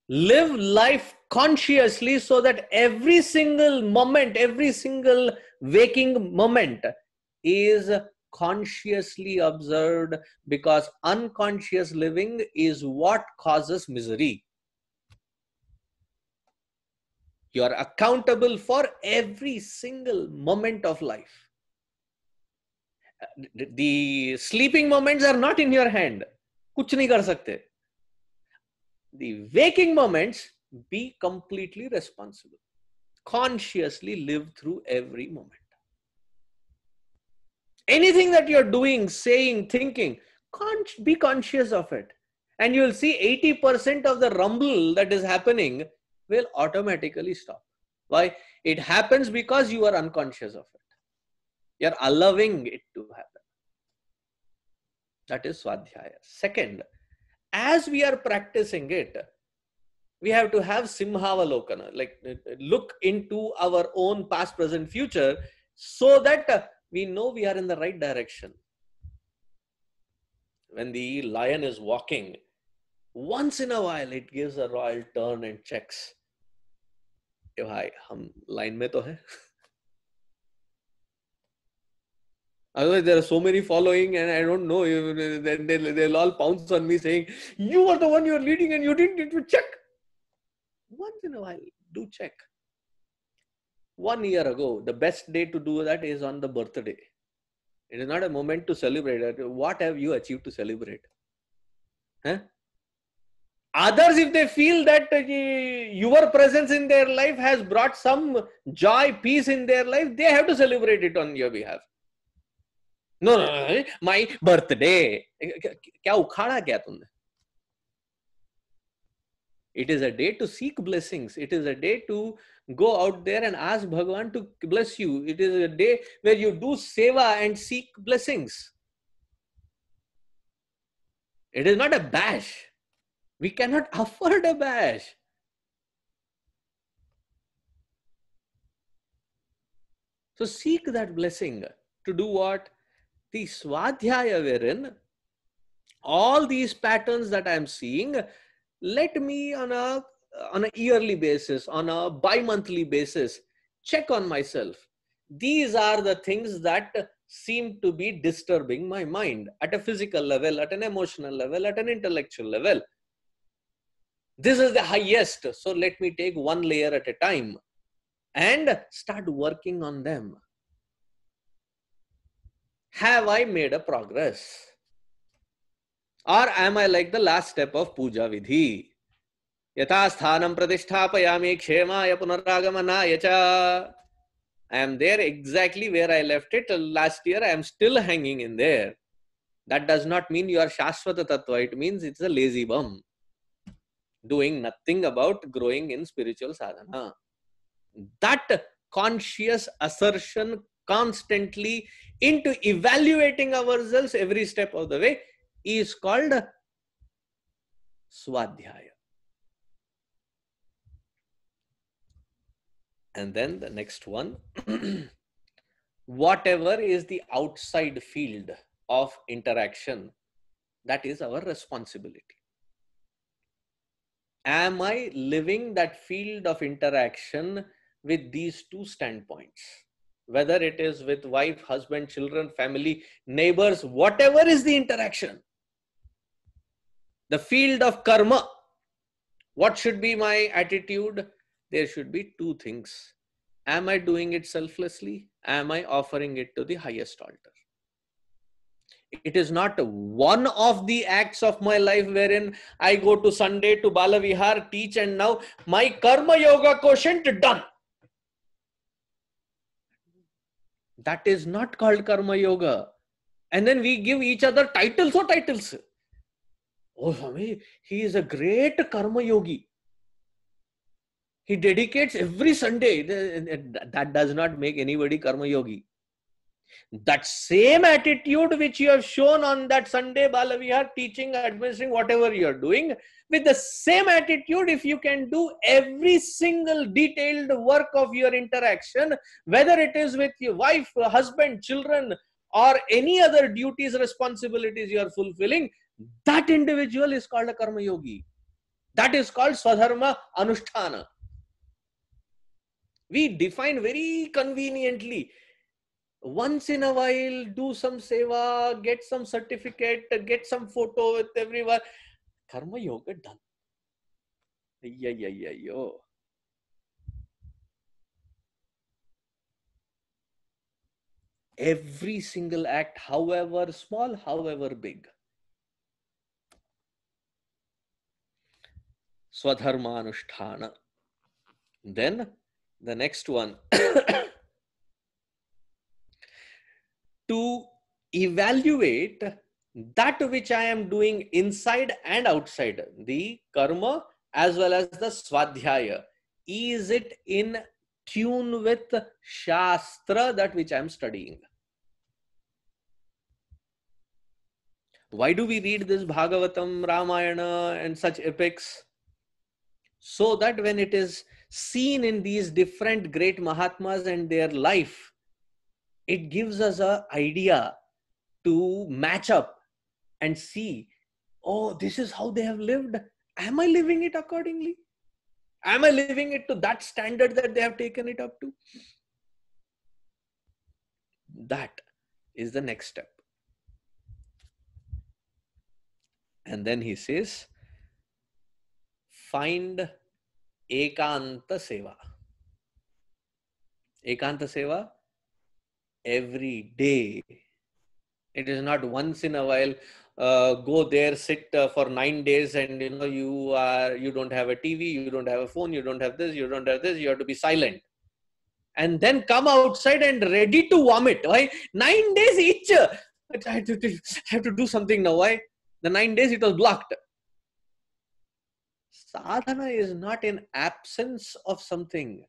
Live life consciously so that every single moment, every single waking moment is consciously observed, because unconscious living is what causes misery. You are accountable for every single moment of life. The sleeping moments are not in your hand. कुछ नहीं कर सकते. The waking moments, be completely responsible. Consciously live through every moment. Anything that you're doing, saying, thinking, be conscious of it. And you'll see 80% of the rumble that is happening will automatically stop. Why? It happens because you are unconscious of it. You're allowing it to happen. That is Swadhyaya. Second, as we are practicing it, we have to have Simhavalokana, like look into our own past, present, future, so that we know we are in the right direction. When the lion is walking, once in a while it gives a royal turn and checks. Bhai, hum line mein to hai. Otherwise, there are so many following, and I don't know. Then they'll all pounce on me saying, "You are the one you are leading, and you didn't need to check." Once in a while, do check. 1 year ago, the best day to do that is on the birthday. It is not a moment to celebrate. What have you achieved to celebrate? Huh? Others, if they feel that your presence in their life has brought some joy, peace in their life, they have to celebrate it on your behalf. No, my birthday. क्या उखाड़ा क्या तुमने? It is a day to seek blessings. It is a day to go out there and ask Bhagavan to bless you. It is a day where you do seva and seek blessings. It is not a bash. We cannot afford a bash. So seek that blessing to do what? The Swadhyaya, wherein all these patterns that I am seeing, let me on a yearly basis, on a bi-monthly basis, check on myself. These are the things that seem to be disturbing my mind at a physical level, at an emotional level, at an intellectual level. This is the highest. So let me take one layer at a time and start working on them. Have I made a progress? Or am I like the last step of Puja Vidhi? Yatha sthanam pratishthapayami kshemaya punaragamana cha. I am there exactly where I left it last year. I am still hanging in there. That does not mean you are Shashvata Tattva. It means it's a lazy bum, doing nothing about growing in spiritual sadhana. That conscious assertion constantly into evaluating ourselves every step of the way is called Swadhyaya. And then the next one, whatever is the outside field of interaction, that is our responsibility. Am I living that field of interaction with these two standpoints? Whether it is with wife, husband, children, family, neighbors, whatever is the interaction. The field of karma, what should be my attitude? There should be two things. Am I doing it selflessly? Am I offering it to the highest altar? It is not one of the acts of my life wherein I go to Sunday to Balavihar, teach, and now my karma yoga quotient done. That is not called karma yoga. And then we give each other titles or titles. Oh, Swami, he is a great karma yogi. He dedicates every Sunday. That does not make anybody karma yogi. That same attitude which you have shown on that Sunday, Balavihar, teaching, administering, whatever you are doing, with the same attitude, if you can do every single detailed work of your interaction, whether it is with your wife, husband, children, or any other duties, responsibilities you are fulfilling, that individual is called a karma yogi. That is called swadharma anusthana. We define very conveniently. Once in a while, do some seva, get some certificate, get some photo with everyone. Karma yoga done. Yo. Every single act, however small, however big. Swadharma anusthana. Then the next one. To evaluate that which I am doing inside and outside, the karma as well as the swadhyaya, is it in tune with shastra, that which I am studying? Why do we read this Bhagavatam, Ramayana and such epics? So that when it is seen in these different great Mahatmas and their life, it gives us an idea to match up and see, oh, this is how they have lived. Am I living it accordingly? Am I living it to that standard that they have taken it up to? That is the next step. And then he says, find ekanta seva. Ekanta seva, every day. It is not once in a while. Go there, sit for 9 days, and you don't have a TV, you don't have a phone, you don't have this, you don't have this. You have to be silent, and then come outside and ready to vomit. Why? 9 days each. I have to do something now. Why? The 9 days it was blocked. Sadhana is not in absence of something.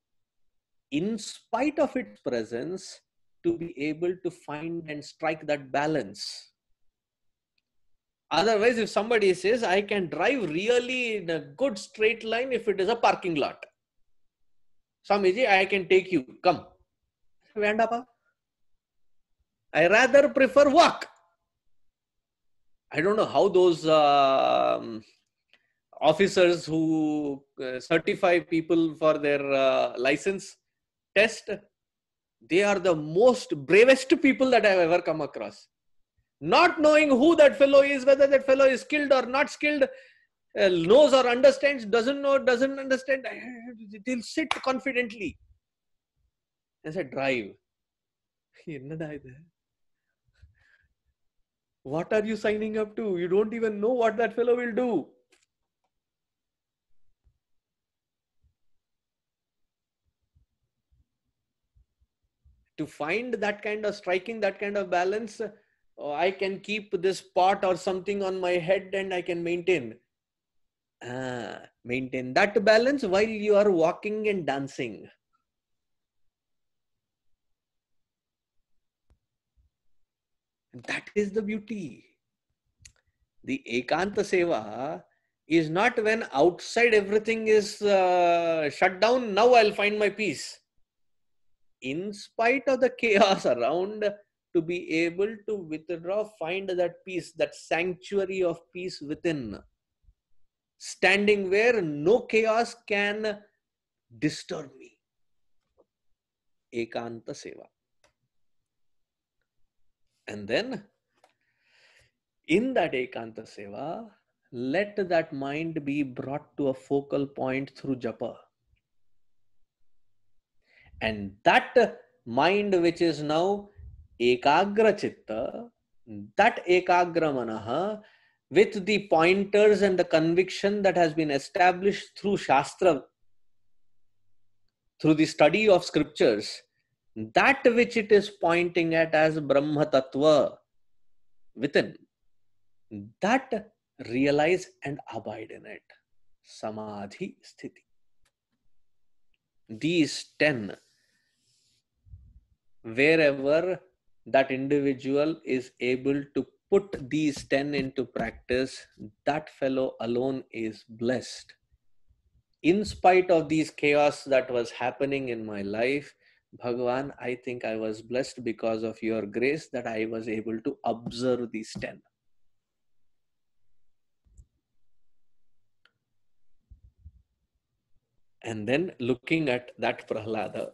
In spite of its presence, to be able to find and strike that balance. Otherwise, if somebody says, I can drive really in a good straight line if it is a parking lot. Swamiji, I can take you. Come. Vendapa. I rather prefer walk. I don't know how those officers who certify people for their license test, they are the most bravest people that I have ever come across. Not knowing who that fellow is, whether that fellow is skilled or not skilled, knows or understands, doesn't know, doesn't understand, they'll sit confidently and say, drive. What are you signing up to? You don't even know what that fellow will do. To find that kind of striking, that kind of balance, I can keep this pot or something on my head and I can maintain. Maintain that balance while you are walking and dancing. That is the beauty. The Ekanta Seva is not when outside everything is shut down, now I'll find my peace. In spite of the chaos around, to be able to withdraw, find that peace, that sanctuary of peace within. Standing where no chaos can disturb me. Ekanta Seva. And then, in that Ekanta Seva, let that mind be brought to a focal point through japa. And that mind which is now ekagra chitta, that ekagra manaha, with the pointers and the conviction that has been established through Shastra, through the study of scriptures, that which it is pointing at as Brahma Tattva within, that realize and abide in it. Samadhi Sthiti. These 10, wherever that individual is able to put these 10 into practice, that fellow alone is blessed. In spite of these chaos that was happening in my life, Bhagavan, I think I was blessed because of your grace that I was able to observe these 10. And then looking at that Prahlada,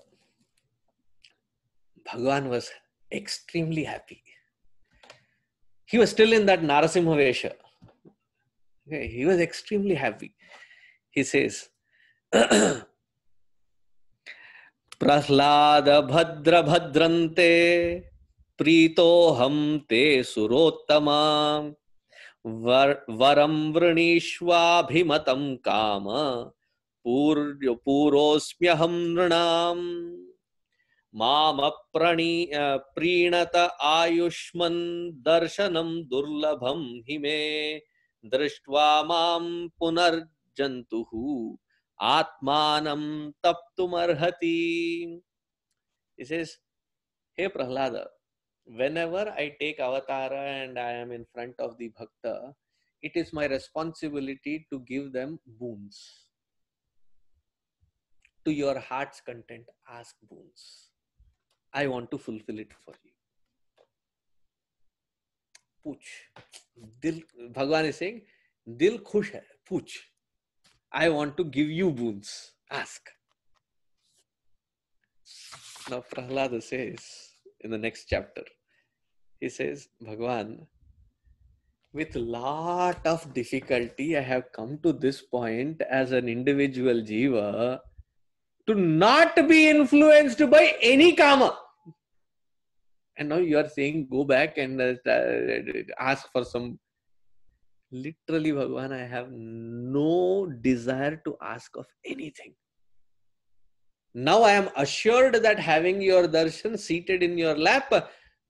Bhagavan was extremely happy. He was still in that Narasimha Vesha. Okay, he was extremely happy. He says, Prahlada bhadra bhadrante pritoham te surottama varam vrinishvabhimatam kama purosmyaham nrinam mama pranata ayushman darshanam durlabham hime drishtva mam punarjantuhu atmanam taptumarhati. He says, hey Prahlada, whenever I take avatara and I am in front of the bhakta, it is my responsibility to give them boons. To your heart's content, ask boons. I want to fulfill it for you. Pooch. Bhagavan is saying, Dil khush hai, pooch. I want to give you boons. Ask. Now Prahlada says in the next chapter, he says, Bhagavan, with lot of difficulty, I have come to this point as an individual jiva to not be influenced by any karma. And now you are saying, go back and ask for some. Literally, Bhagavan, I have no desire to ask of anything. Now I am assured that having your darshan seated in your lap,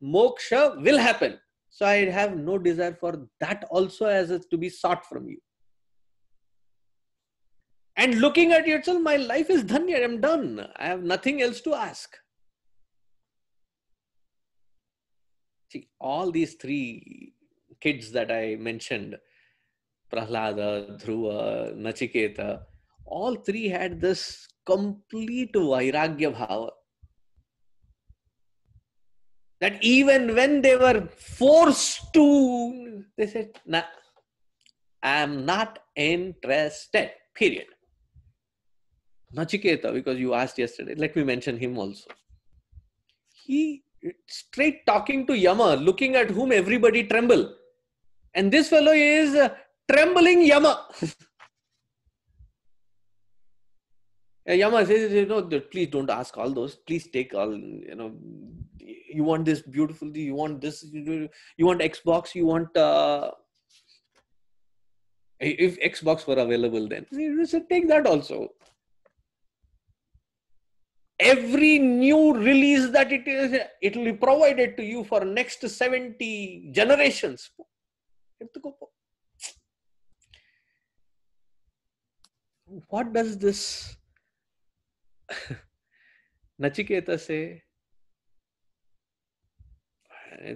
moksha will happen. So I have no desire for that also as to be sought from you. And looking at yourself, my life is dhanya, I am done. I have nothing else to ask. See, all these three kids that I mentioned, Prahlada, Dhruva, Nachiketa, all three had this complete vairagya bhava. That even when they were forced to, they said, nah, I am not interested, period. Nachiketa, because you asked yesterday, let me mention him also. He straight talking to Yama, looking at whom everybody tremble. And this fellow is trembling Yama. Yama says, please don't ask all those. Please take all, you want this beautiful, you want this, you want Xbox, you want, if Xbox were available then, you said take that also. Every new release that it will be provided to you for next 70 generations. What does this Nachiketa say?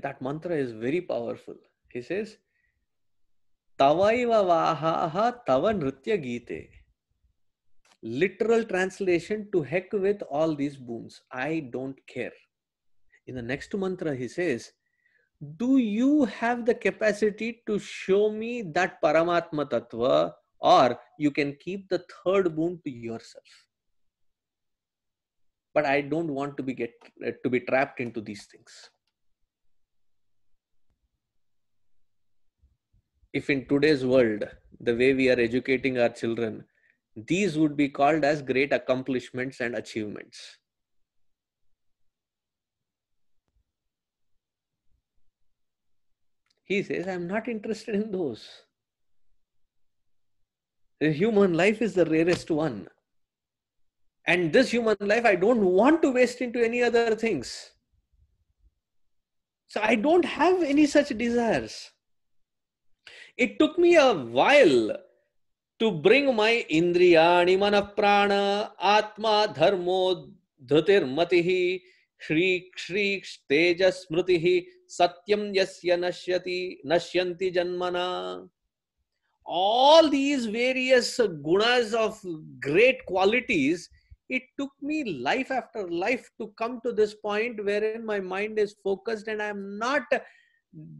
That mantra is very powerful. He says, Tavaiva vahaha tava nritya gite. Literal translation, to heck with all these boons. I don't care. In the next mantra, he says, do you have the capacity to show me that Paramatma Tattva, or you can keep the third boon to yourself? But I don't want to be trapped into these things. If in today's world, the way we are educating our children, these would be called as great accomplishments and achievements. He says, I'm not interested in those. The human life is the rarest one. And this human life, I don't want to waste into any other things. So I don't have any such desires. It took me a while to bring my indriyani mana prana atma dharmo dhutir matihi shri tejas smritihi satyam yasya nashyanti janmana. All these various gunas of great qualities It took me life after life to come to this point wherein my mind is focused and I am not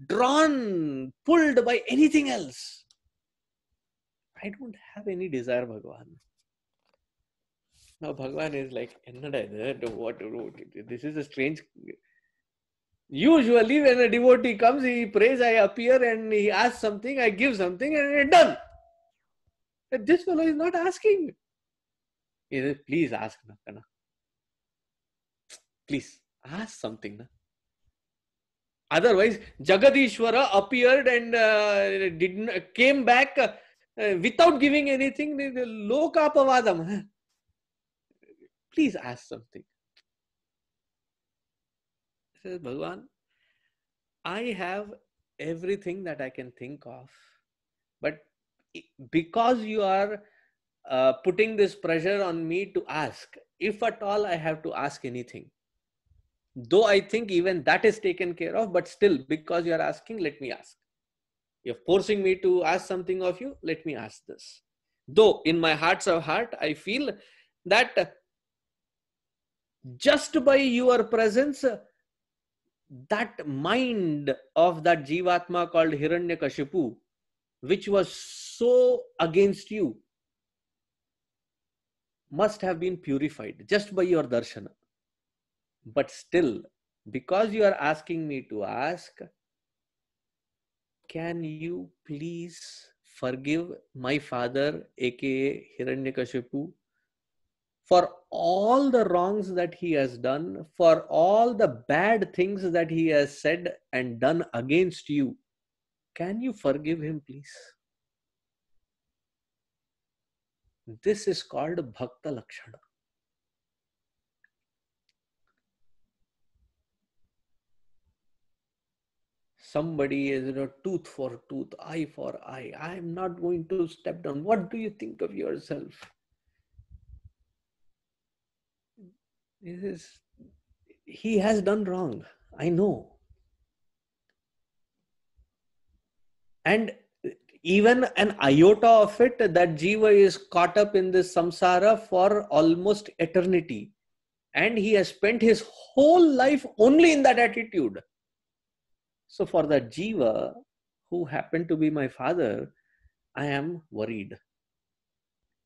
drawn, pulled by anything else. I don't have any desire, Bhagavan. Now Bhagavan is like, what? This is a strange. Usually when a devotee comes, he prays, I appear, and he asks something, I give something, and it's done. But this fellow is not asking. He says, please ask, na. Please ask something. Na. Otherwise, Jagadishwara appeared and came back without giving anything. Lokapavadam. Please ask something. He says, Bhagavan, I have everything that I can think of, but because you are putting this pressure on me to ask, if at all I have to ask anything, though I think even that is taken care of, but still, because you are asking, let me ask. You're forcing me to ask something of you, let me ask this. Though in my hearts of heart, I feel that just by your presence, that mind of that Jivatma called Hiranyakashipu, which was so against you, must have been purified just by your darshana. But still, because you are asking me to ask, can you please forgive my father, aka Hiranyakashipu, for all the wrongs that he has done, for all the bad things that he has said and done against you? Can you forgive him, please? This is called Bhakta Lakshana. Somebody is, tooth for tooth, eye for eye. I am not going to step down. What do you think of yourself? He has done wrong. I know. And even an iota of it, that jiva is caught up in this samsara for almost eternity. And he has spent his whole life only in that attitude. So for the jiva, who happened to be my father, I am worried.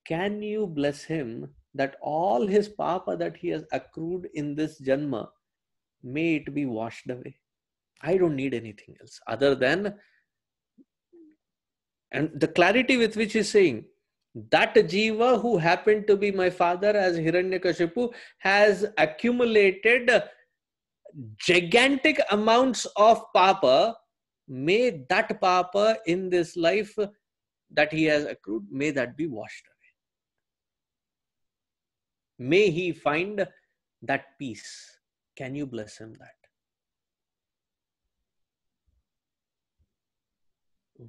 Can you bless him that all his papa that he has accrued in this janma, may it be washed away? I don't need anything else other than, and the clarity with which he's saying, that jiva who happened to be my father as Hiranyakashipu has accumulated gigantic amounts of papa. May that papa in this life that he has accrued, may that be washed away. May he find that peace. Can you bless him that?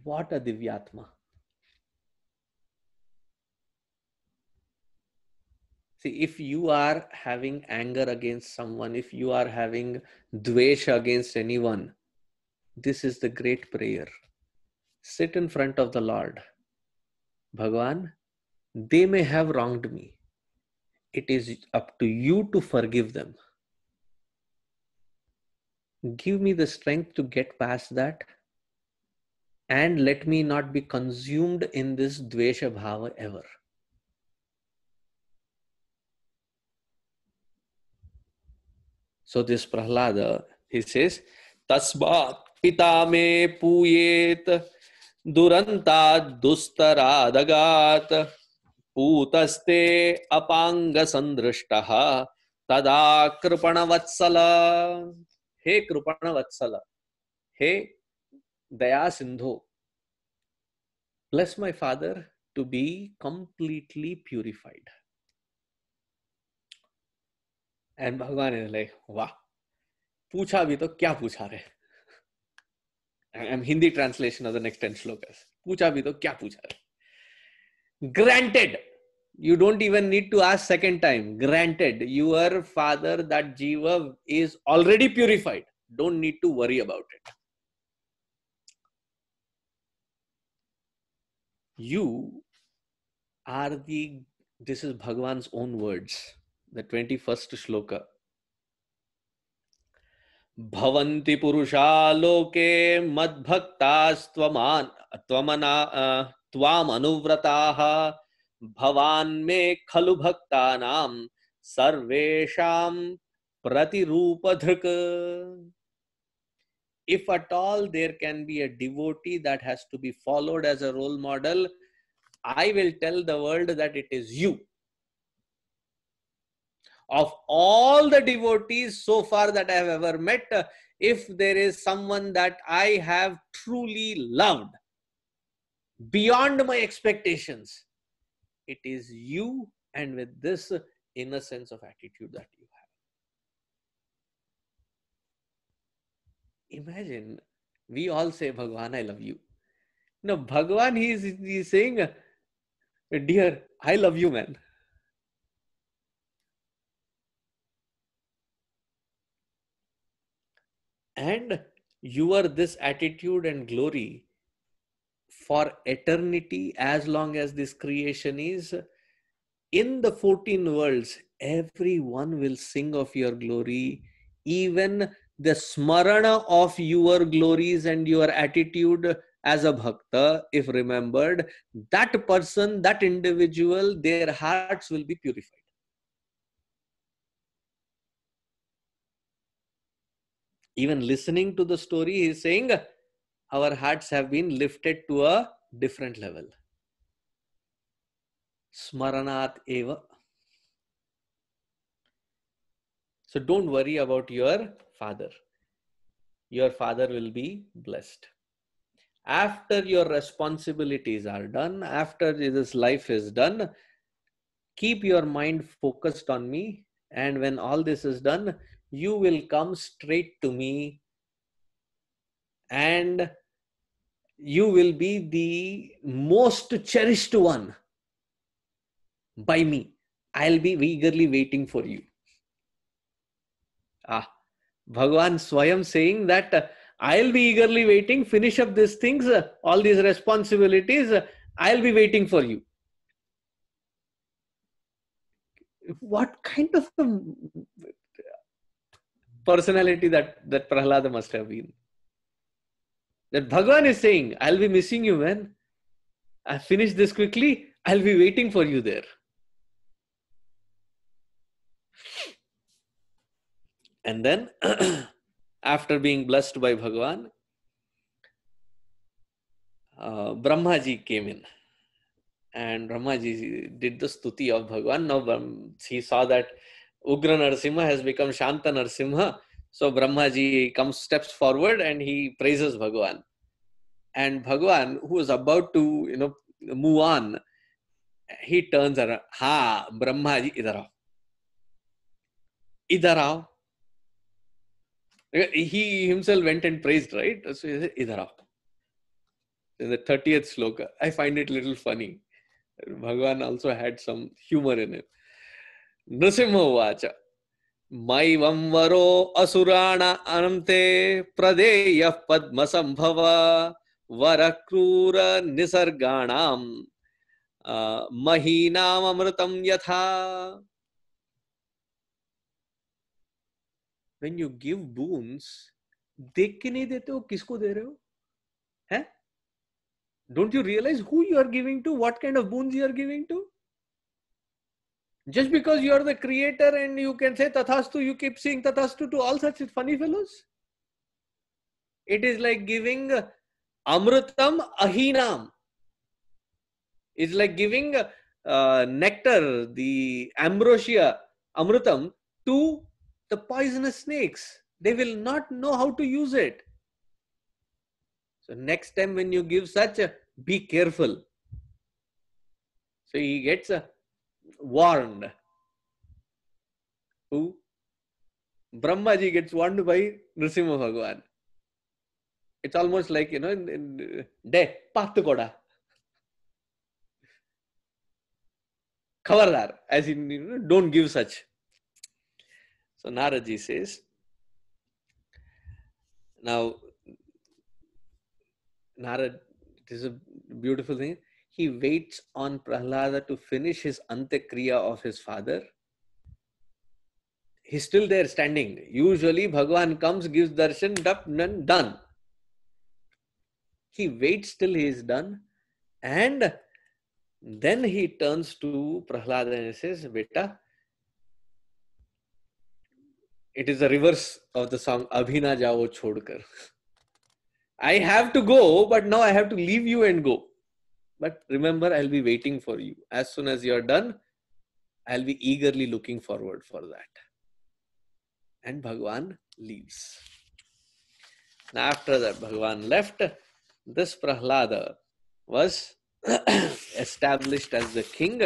What a Divyatma. See, if you are having anger against someone, if you are having dvesha against anyone, this is the great prayer. Sit in front of the Lord. Bhagavan, they may have wronged me. It is up to you to forgive them. Give me the strength to get past that, and let me not be consumed in this dvesha bhava ever. So this Prahlada, he says, Tasmat pita me puyet duranta dustaradagat putaste apanga sandrishtaha tada kripana vatsala. Hey kripana vatsala, hey daya sindhu, bless my father to be completely purified. And Bhagavan is like, wow, पूछा भी तो क्या पूछा रे? I'm Hindi translation of the next 10 shlokas. पूछा भी तो क्या पूछा रे? Granted, you don't even need to ask second time. Granted, your father, that jiva, is already purified. Don't need to worry about it. You are this is Bhagavan's own words. the 21st shloka. Bhavanti purusha loke madbhaktastvamana tvam anuvrataha bhavan me khalu bhaktanam sarvesham pratirupadhruk. If at all there can be a devotee that has to be followed as a role model, I will tell the world that it is you. Of all the devotees so far that I have ever met, if there is someone that I have truly loved beyond my expectations, it is you, and with this innocence of attitude that you have. Imagine, we all say, Bhagwan, I love you. No, Bhagwan, he is saying, dear, I love you, man. And you are this attitude and glory for eternity, as long as this creation is. In the 14 worlds, everyone will sing of your glory. Even the smarana of your glories and your attitude as a bhakta, if remembered, that person, that individual, their hearts will be purified. Even listening to the story, he is saying, our hearts have been lifted to a different level. Smaranat eva. So don't worry about your father. Your father will be blessed. After your responsibilities are done, after this life is done, keep your mind focused on me. And when all this is done, you will come straight to me and you will be the most cherished one by me. I'll be eagerly waiting for you. Bhagwan Swayam saying that I'll be eagerly waiting, finish up these things, all these responsibilities, I'll be waiting for you. What kind of a personality that Prahlada must have been? That Bhagwan is saying, I'll be missing you, man. I finish this quickly, I'll be waiting for you there. And then, after being blessed by Bhagwan, Brahmaji came in. And Brahmaji did the stuti of Bhagwan. Now he saw that Ugra Narsimha has become Shanta Narsimha. So Brahmaji steps forward and he praises Bhagwan. And Bhagwan, who was about to, move on, he turns around. Ha, Brahmaji, idhar aao. Idhar aao. He himself went and praised, right? So he said, idhar aao. In the 30th shloka, I find it a little funny. Bhagwan also had some humor in it. Nrsimha Vacha. Maivam varo asurana anante pradeya padma sambhava varakrura nisarganam mahinam amritam yatha. When you give boons, देख के नहीं देते हो, किसको दे रहे हो? हैं? Don't you realize who you are giving to? What kind of boons you are giving to? Just because you are the creator and you can say Tathastu, you keep saying Tathastu to all such funny fellows. It is like giving Amrutam Ahinam. It's like giving nectar, the ambrosia, Amrutam, to the poisonous snakes. They will not know how to use it. So next time when you give such, be careful. So he gets warned. Who? Brahmaji gets warned by Nrsimha Bhagwan. It's almost like, de pattu koda. Khavardar, as in, don't give such. So Naradji says, now, Narad, it is a beautiful thing. He waits on Prahlada to finish his Antyakriya of his father. He's still there standing. Usually Bhagwan comes, gives darshan, done. He waits till he is done, and then he turns to Prahlada and says, Beta, it is the reverse of the song Abhi na jao chhodkar. I have to go, but now I have to leave you and go. But remember, I'll be waiting for you. As soon as you're done, I'll be eagerly looking forward for that. And Bhagwan leaves. Now after that, Bhagwan left. This Prahlada was established as the king.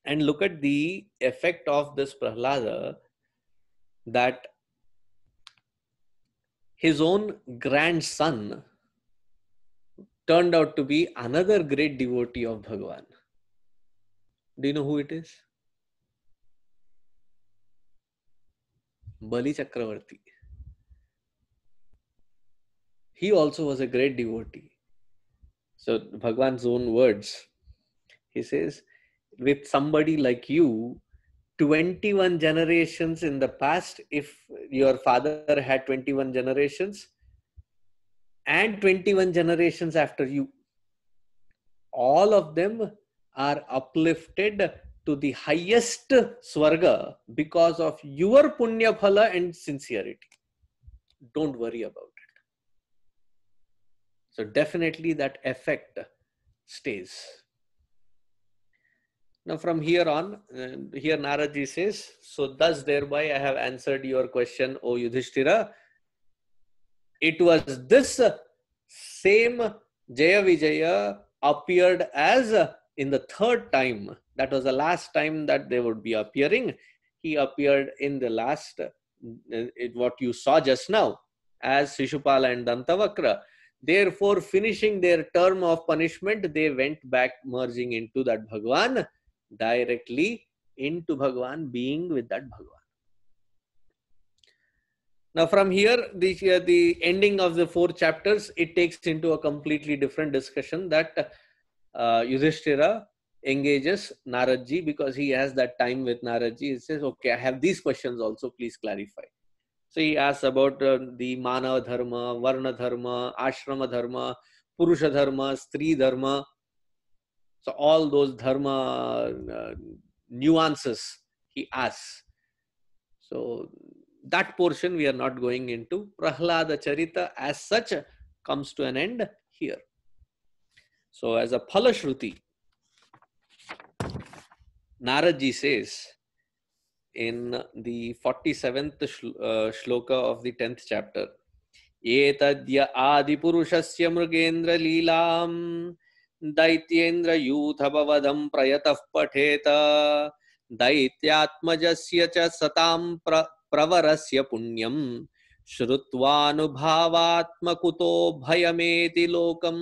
And look at the effect of this Prahlada, that his own grandson turned out to be another great devotee of Bhagwan. Do you know who it is? Bali Chakravarti. He also was a great devotee. So Bhagwan's own words, he says, with somebody like you, 21 generations in the past, if your father had 21 generations, and 21 generations after you, all of them are uplifted to the highest swarga because of your punya phala and sincerity. Don't worry about it. So definitely that effect stays. Now from here on, here Naradji says, so thus thereby I have answered your question, O Yudhishthira. It was this same Jaya Vijaya appeared as in the third time. That was the last time that they would be appearing. He appeared in the last, what you saw just now, as Shishupala and Dantavakra. Therefore, finishing their term of punishment, they went back merging into that Bhagwan, directly into Bhagwan, being with that Bhagwan. Now from here, the ending of the 4 chapters, it takes into a completely different discussion that Yudhishthira engages Naradji because he has that time with Naradji. He says, okay, I have these questions also, please clarify. So he asks about the Manava Dharma, Varna Dharma, Ashrama Dharma, Purusha Dharma, Stri Dharma. So all those dharma nuances he asks. So that portion we are not going into. Prahlada Charita as such comes to an end here. So as a Phalashruti, Naradji says in the 47th shloka of the 10th chapter, Etadya Adipurushasya Mrugendra Leelam Daityendra Yuthabavadam Prayatah Patheta Daityatmajasya cha satam pravarasya punyam Shrutvanubhavatmakuto bhayameti lokam.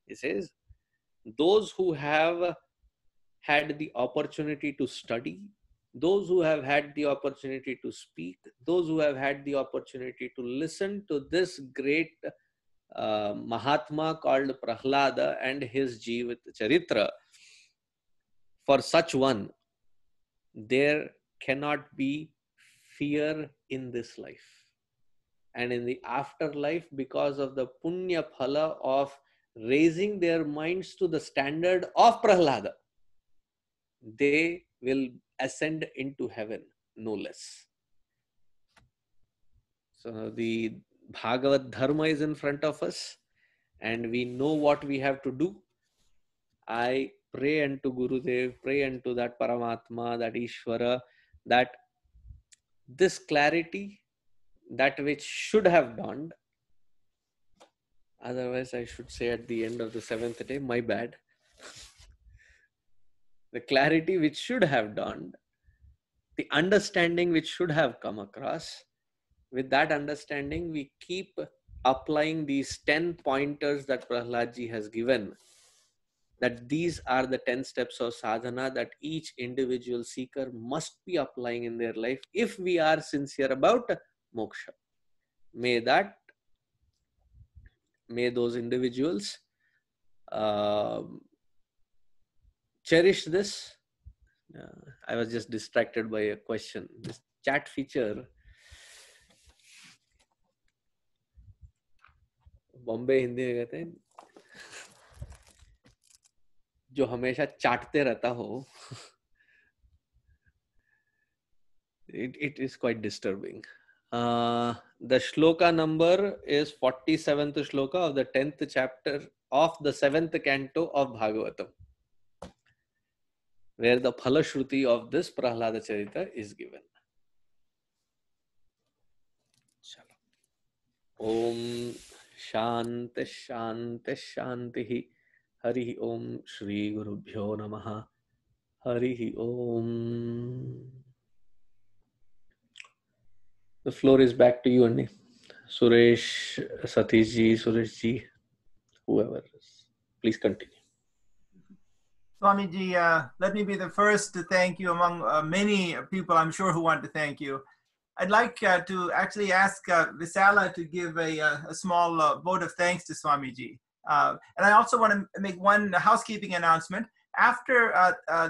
He says, those who have had the opportunity to study, those who have had the opportunity to speak, those who have had the opportunity to listen to this great Mahatma called Prahlada and his Jeevit Charitra, for such one, there cannot be fear in this life. And in the afterlife, because of the punya phala of raising their minds to the standard of Prahlada, they will ascend into heaven, no less. So the Bhagavad Dharma is in front of us, and we know what we have to do. I pray unto Gurudev, pray unto that Paramatma, that Ishvara, that this clarity, that which should have dawned, otherwise I should say at the end of the 7th day, my bad. The clarity which should have dawned, the understanding which should have come across, with that understanding, we keep applying these 10 pointers that Prahladji has given, that these are the 10 steps of sadhana that each individual seeker must be applying in their life if we are sincere about moksha. May those individuals cherish this, I was just distracted by a question. This chat feature, Bombay Hindi में कहते हैं, जो हमेशा चाटते रहता हो, it is quite disturbing. The shloka number is 47th shloka of the 10th chapter of the 7th canto of Bhagavatam, where the Phalashruti of this Prahlada Charita is given. Om Shanti Shanti Shanti Hari Om Shri Gurubhyo Namaha Hari Om. The floor is back to you, Anni. Suresh, Satish ji, Suresh ji, whoever is. Please continue. Swamiji, let me be the first to thank you among many people I'm sure who want to thank you. I'd like to actually ask Visala to give a small vote of thanks to Swamiji. And I also want to make one housekeeping announcement. After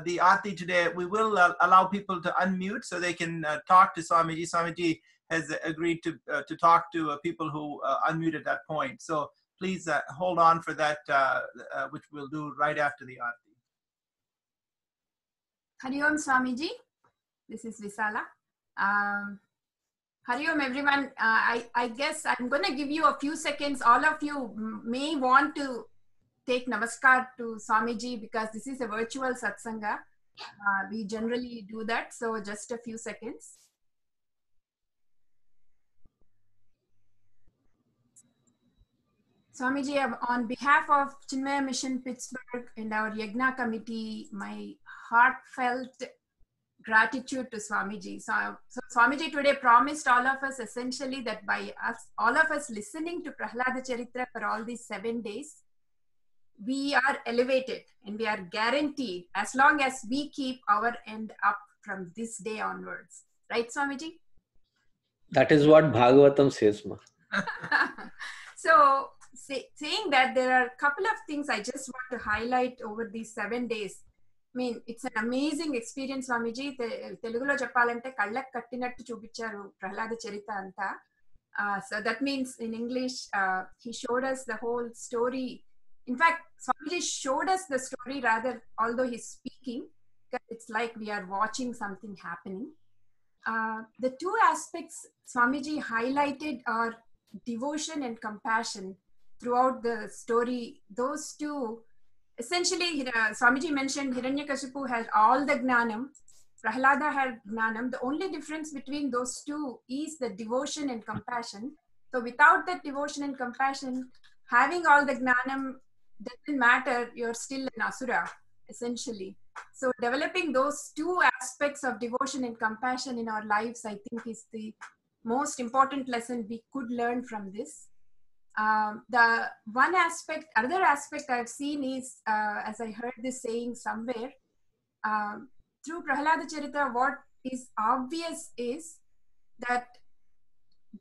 the Aarti today, we will allow people to unmute so they can talk to Swamiji. Swamiji has agreed to talk to people who unmute at that point. So please hold on for that, which we'll do right after the Aarti. Hari Om Swamiji, this is Visala. Hari Om everyone. I guess I'm going to give you a few seconds. All of you may want to take namaskar to Swamiji because this is a virtual satsanga. We generally do that. So just a few seconds. Swamiji, on behalf of Chinmaya Mission Pittsburgh and our Yagna committee, my heartfelt gratitude to Swamiji. So Swamiji today promised all of us essentially that by us, all of us listening to Prahlada Charitra for all these 7 days, we are elevated and we are guaranteed as long as we keep our end up from this day onwards. Right, Swamiji? That is what Bhagavatam says, ma. So, saying that, there are a couple of things I just want to highlight over these 7 days. I mean, it's an amazing experience, Swamiji. Telugulo cheppalante kallak kattinattu chupicharu Prahlada Charita anta. So that means in English, he showed us the whole story. In fact, Swamiji showed us the story rather, although he's speaking, because it's like we are watching something happening. The two aspects Swamiji highlighted are devotion and compassion throughout the story. Those two, essentially, Swamiji mentioned Hiranyakashipu has all the Gnanam, Prahlada had Gnanam. The only difference between those two is the devotion and compassion. So without that devotion and compassion, having all the Gnanam doesn't matter, you're still an Asura, essentially. So developing those two aspects of devotion and compassion in our lives, I think, is the most important lesson we could learn from this. The other aspect I've seen is, as I heard this saying somewhere, through Prahlada Charita, what is obvious is that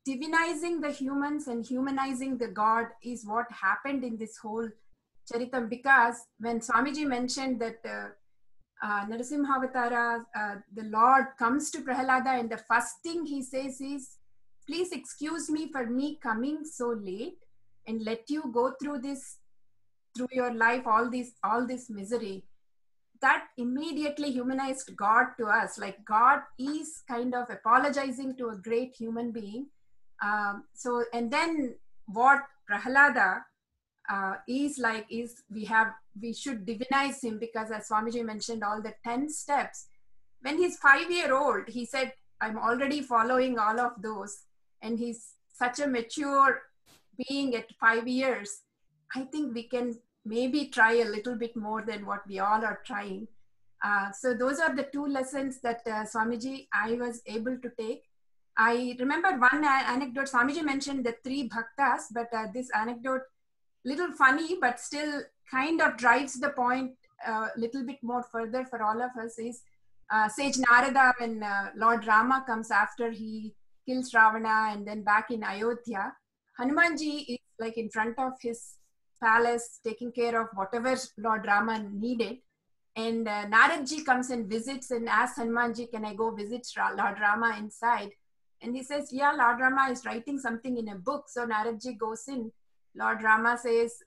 divinizing the humans and humanizing the God is what happened in this whole Charitam, because when Swamiji mentioned that Narasimhavatara, the Lord comes to Prahlada and the first thing he says is, please excuse me for me coming so late and let you go through your life, all this misery. That immediately humanized God to us. Like God is kind of apologizing to a great human being. And then what Prahlada is like is we should divinize him, because as Swamiji mentioned, all the 10 steps. When he's 5-year-old, he said, I'm already following all of those. And he's such a mature being at 5 years. I think we can maybe try a little bit more than what we all are trying. So those are the two lessons that Swamiji, I was able to take. I remember one anecdote. Swamiji mentioned the 3 bhaktas, but this anecdote, little funny, but still kind of drives the point a little bit more further for all of us, is Sage Narada, when Lord Rama comes after he kills Ravana and then back in Ayodhya, Hanumanji is like in front of his palace taking care of whatever Lord Rama needed. And Naradji comes and visits and asks Hanumanji, can I go visit Lord Rama inside? And he says, yeah, Lord Rama is writing something in a book. So Naradji goes in. Lord Rama says,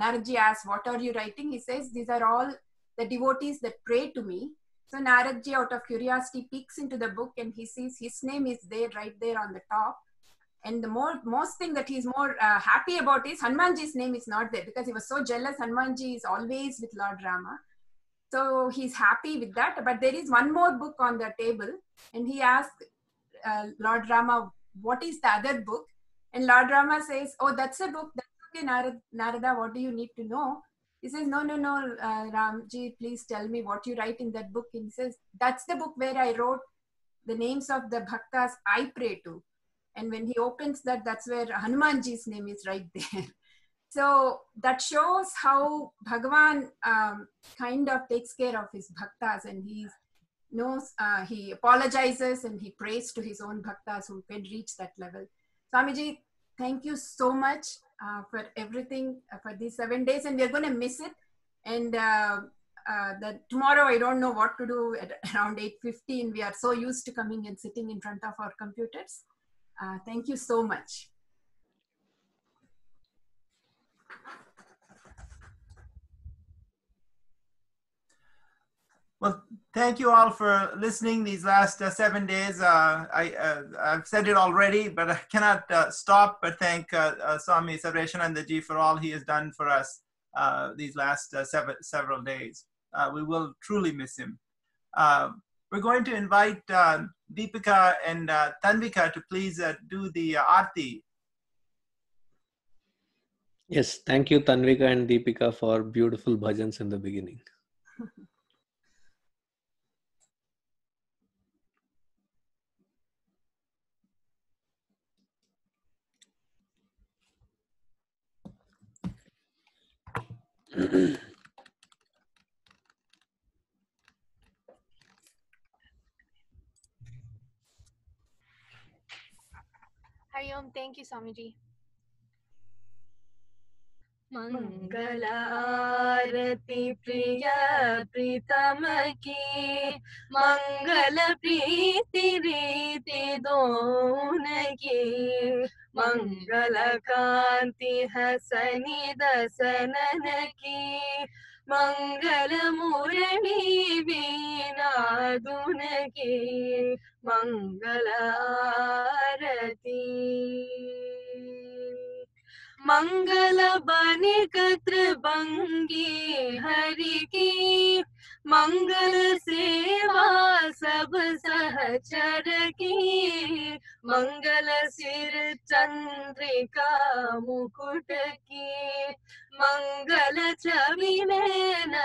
Naradji asks, what are you writing? He says, these are all the devotees that pray to me. So Naradji, out of curiosity, peeks into the book and he sees his name is there, right there on the top. And the most thing that he's more happy about is Hanumanji's name is not there, because he was so jealous. Hanumanji is always with Lord Rama. So he's happy with that. But there is one more book on the table. And he asks Lord Rama, what is the other book? And Lord Rama says, oh, that's a book. That's okay, Narada, what do you need to know? He says, no, Ramji, please tell me what you write in that book. And he says, that's the book where I wrote the names of the bhaktas I pray to. And when he opens that, that's where Hanumanji's name is right there. So that shows how Bhagavan kind of takes care of his bhaktas, and he knows, he apologizes and he prays to his own bhaktas who can reach that level. Swamiji, thank you so much for everything for these 7 days, and we're going to miss it. And tomorrow, I don't know what to do at around 8:15. We are so used to coming and sitting in front of our computers. Thank you so much. Well, thank you all for listening these last 7 days. I've said it already, but I cannot stop but thank Swami Sarveshanandaji for all he has done for us these last several days. We will truly miss him. We're going to invite Deepika and Tanvika to please do the Aarti. Yes, thank you Tanvika and Deepika for beautiful bhajans in the beginning. Hari Om, thank you, Swamiji. मंगल आरती प्रिय प्रीतम की मंगल प्रीति रीति दोन की मंगल कांति हसनी दसनन की मंगल मुरली वीणा दुन की मंगल आरती मंगल बनिक त्रिभंगी हरि की मंगल सेवा सब सहचर की मंगल सिर चंद्रिका मुकुट की मंगल छवि नयन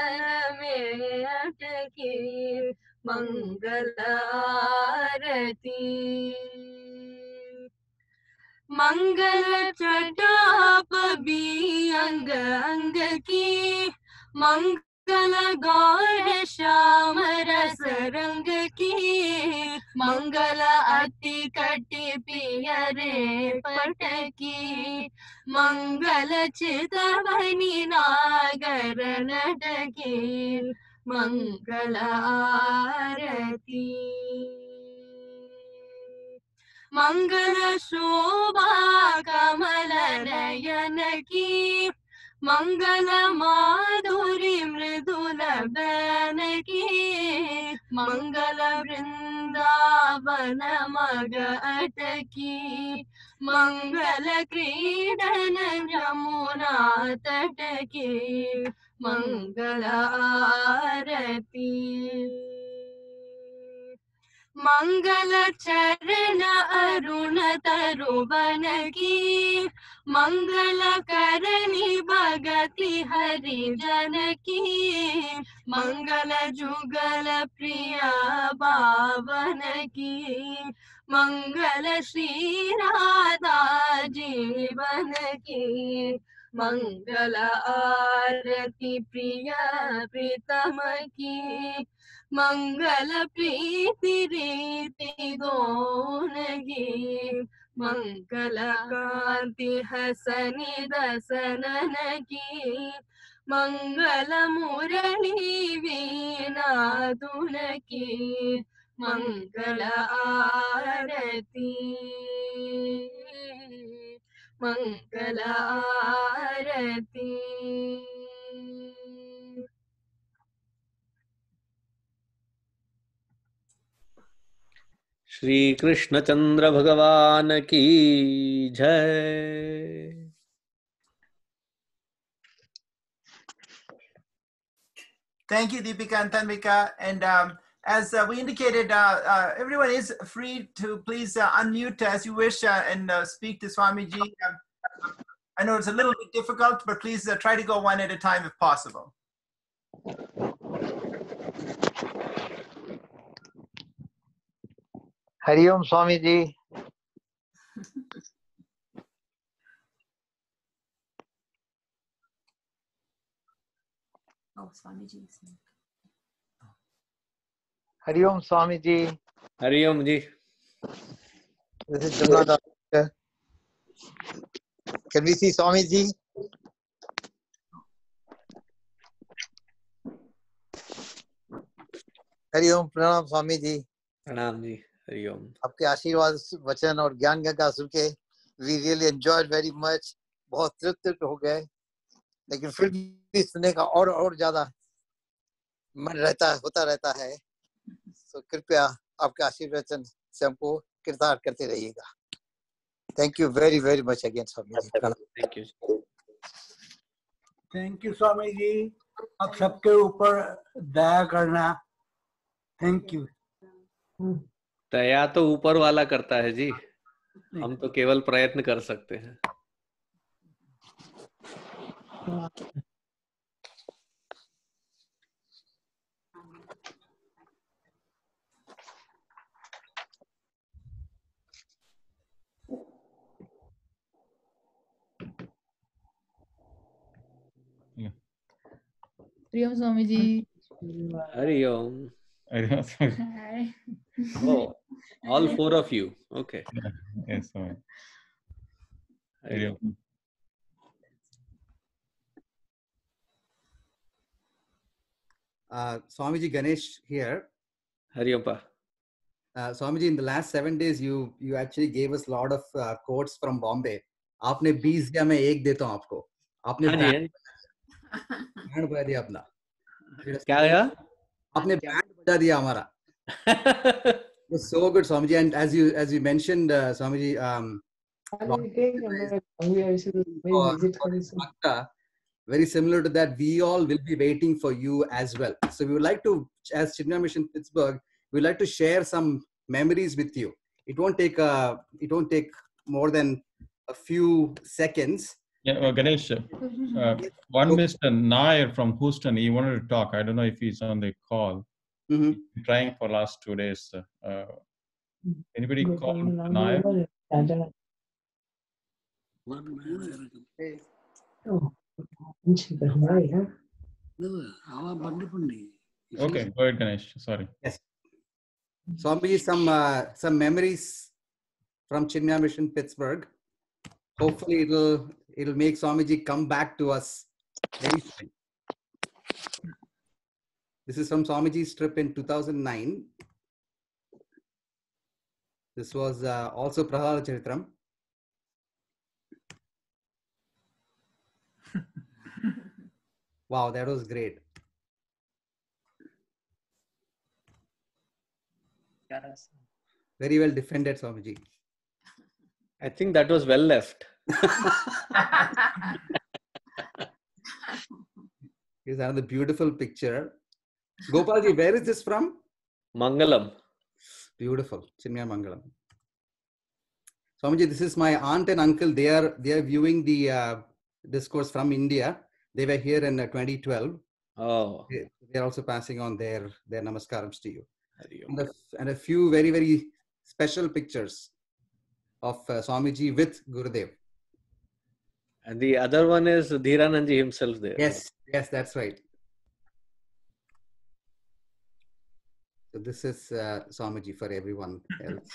में अटकी मंगल आरती मंगल चटाप भी अंग अंग की मंगल गौर श्याम रस रंग की मंगल अति कटि पियरे पट की मंगल चितवनी नागर नट की मंगल आरती मंगल शोभा कमल नयन की मंगल माधुरी मृदुल बैन की मंगल वृंदावन मग अटकी मंगल क्रीडन यमुना तट की मंगल आरती मंगल चरण अरुण तरुवन की मंगल करनी भगति हरिजन की मंगल जुगल प्रिय पावन की मंगल श्री राधा जीवन की मंगल आरती प्रिय प्रीतम की मंगल प्रीति रीति दोन की मंगल कांति हसनी दसनन की मंगल मुरली वी साधुन की मंगल आरती मंगल आरती। श्री कृष्ण चंद्र भगवान की जय। Thank you, Deepika and Tanvika. And as we indicated, everyone is free to please unmute as you wish and speak to Swamiji. I know it's a little bit difficult, but please try to go one at a time if possible. Hari Om Swamiji. Oh, Swamiji. Hari Om Swamiji. Hari Om ji. This is Jamnada. Can we see Swamiji? Hari Om, Pranam Swamiji. प्रणाम जी। हरि ओम। आपके आशीर्वाद वचन और ज्ञान गंगा सुन के we really enjoyed very much. बहुत तृप्त हो गए, लेकिन फिर भी सुनने का और ज्यादा मन होता रहता है। तो कृपया आपके आशीर्वाद वचन से हमको कृतार्थ करते रहिएगा। Thank you very, very much again, Swamiji. Thank you. Thank you Swami ji, आप सबके ऊपर दया करना। Thank you. दया तो ऊपर वाला करता है जी, हम तो केवल प्रयत्न कर सकते हैं। हरि ओम स्वामी जी। हरि ओम। Hi. Oh, all four of you. Okay. Yes, Swami. Hari Om. Swamiji, Ganesh here. Hari Om pa. Swamiji, in the last 7 days, you actually gave us a lot of quotes from Bombay. आपने 20 दिया, मैं 1 देता हूँ आपको। आपने band बजा दिया अपना। क्या गया? आपने बैंड बजा दिया हमारा। It was so good, Swamiji. And as you mentioned, Swamiji, very similar to that, we all will be waiting for you as well. So we would like to, as Chinmaya Mission Pittsburgh, we would like to share some memories with you. It won't take more than a few seconds. Yeah, Ganesh, one Mr. Nair from Houston, he wanted to talk. I don't know if he's on the call. Mm-hmm. He's been trying for last 2 days. Anybody call Nair? Okay, go ahead, Ganesh. Sorry. Yes. Swamiji, some memories from Chinmaya Mission Pittsburgh. Hopefully it'll make Swamiji come back to us very soon. This is from Swamiji's trip in 2009. This was also Prahalada Charitram. Wow, that was great. Very well defended, Swamiji. I think that was well left. Here's another beautiful picture. Gopalji, where is this from? Mangalam. Beautiful. Chinmaya Mangalam. Swamiji, this is my aunt and uncle. They are viewing the discourse from India. They were here in 2012. Oh. They are also passing on their namaskarams to you. And a few very, very special pictures of Swamiji with Gurudev. And the other one is Dhirananji himself there. Yes, that's right. So this is Swamiji for everyone else.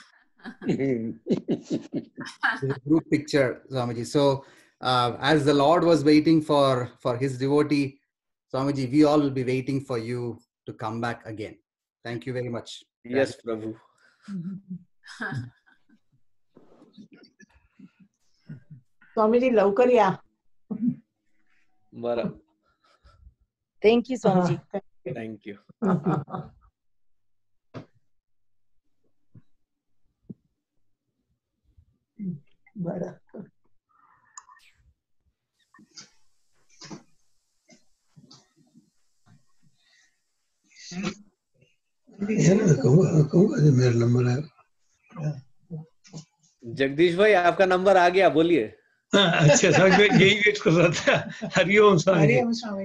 This is a group picture, Swamiji. So as the Lord was waiting for his devotee, Swamiji, we all will be waiting for you to come back again. Thank you very much. Yes, Prabhu. स्वामीजी लवकर या. बरं. Thank you, Swamiji. Thank you. बरं. मेरा number है. जगदीश भाई आपका number आ गया, बोलिए. अच्छा समझ में, यही वेट कर रहा था. हरिओम स्वामी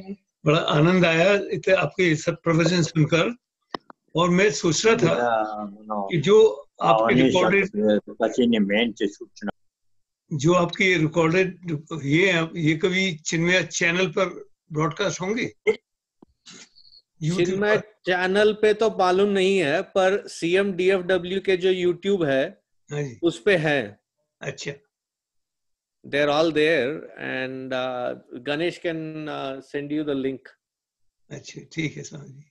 जी. बड़ा आनंद आया इतने आपके सब प्रोफेशन सुनकर, और मैं सोच रहा था कि जो आपके रिकॉर्डेड जो आपके रिकॉर्डेड ये कभी चिन्मय चैनल पर ब्रॉडकास्ट होंगे? चिन्मय चैनल पे तो मालूम नहीं है, पर CMDFW के जो YouTube है उस पे है. अच्छा. They're all there, and Ganesh can send you the link. अच्छा ठीक है स्वामी जी.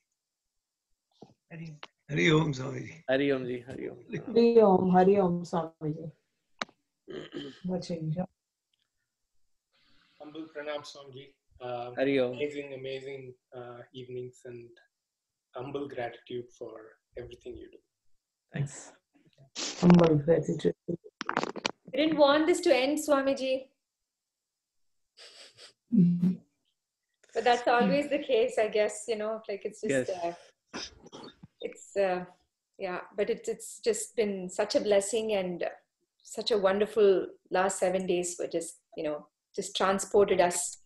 हरि ओम स्वामी जी. हरि ओम जी. हरि ओम. हरि ओम Swami ji. Humble pranam, Swamiji. Hari Om. Amazing evenings, and humble gratitude for everything you do. Thanks. Humble gratitude. We didn't want this to end, Swamiji. But that's always the case, I guess, like it's just, but it's just been such a blessing, and such a wonderful last 7 days were just, just transported us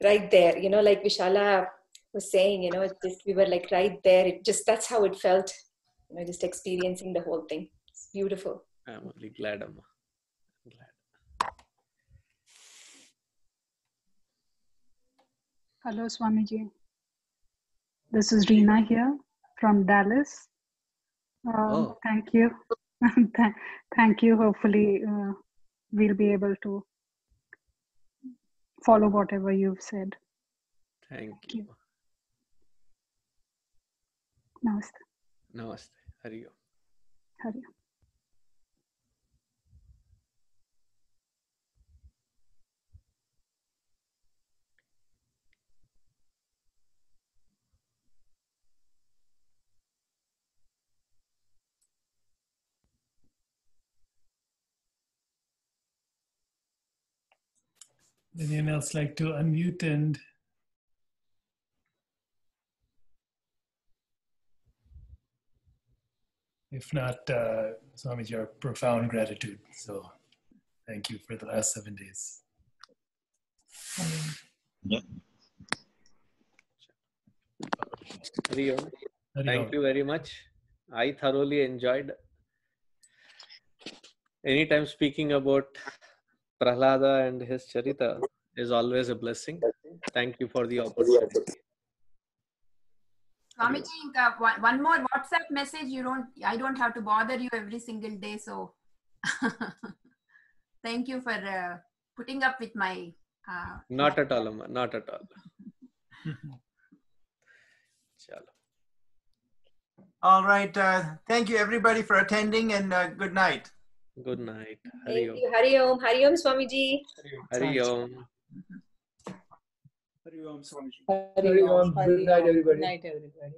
right there, like Vishala was saying, we were like right there. That's how it felt, just experiencing the whole thing. It's beautiful. I'm only glad, Amma. I'm glad. Hello, Swamiji. This is Reena here from Dallas. Thank you. Thank you. Hopefully, we'll be able to follow whatever you've said. Thank you. Namaste. Namaste. Hari Om. Hari Om. Would anyone else like to unmute? And if not, Swamiji, our profound gratitude. So thank you for the last 7 days. Yeah. Hari Om. Thank you very much. I thoroughly enjoyed. Anytime speaking about Prahlada and his Charita is always a blessing. Thank you for the opportunity. Swamiji, one more WhatsApp message. I don't have to bother you every single day. So thank you for putting up with my... Not at all, Amma. Not at all. All right. Thank you, everybody, for attending, and good night. Good night. Thank you. Hari Om. Hari Om, Swamiji. Hari Om. Hari Om, Swamiji. Hari Om. Good night, everybody. Good night, everybody.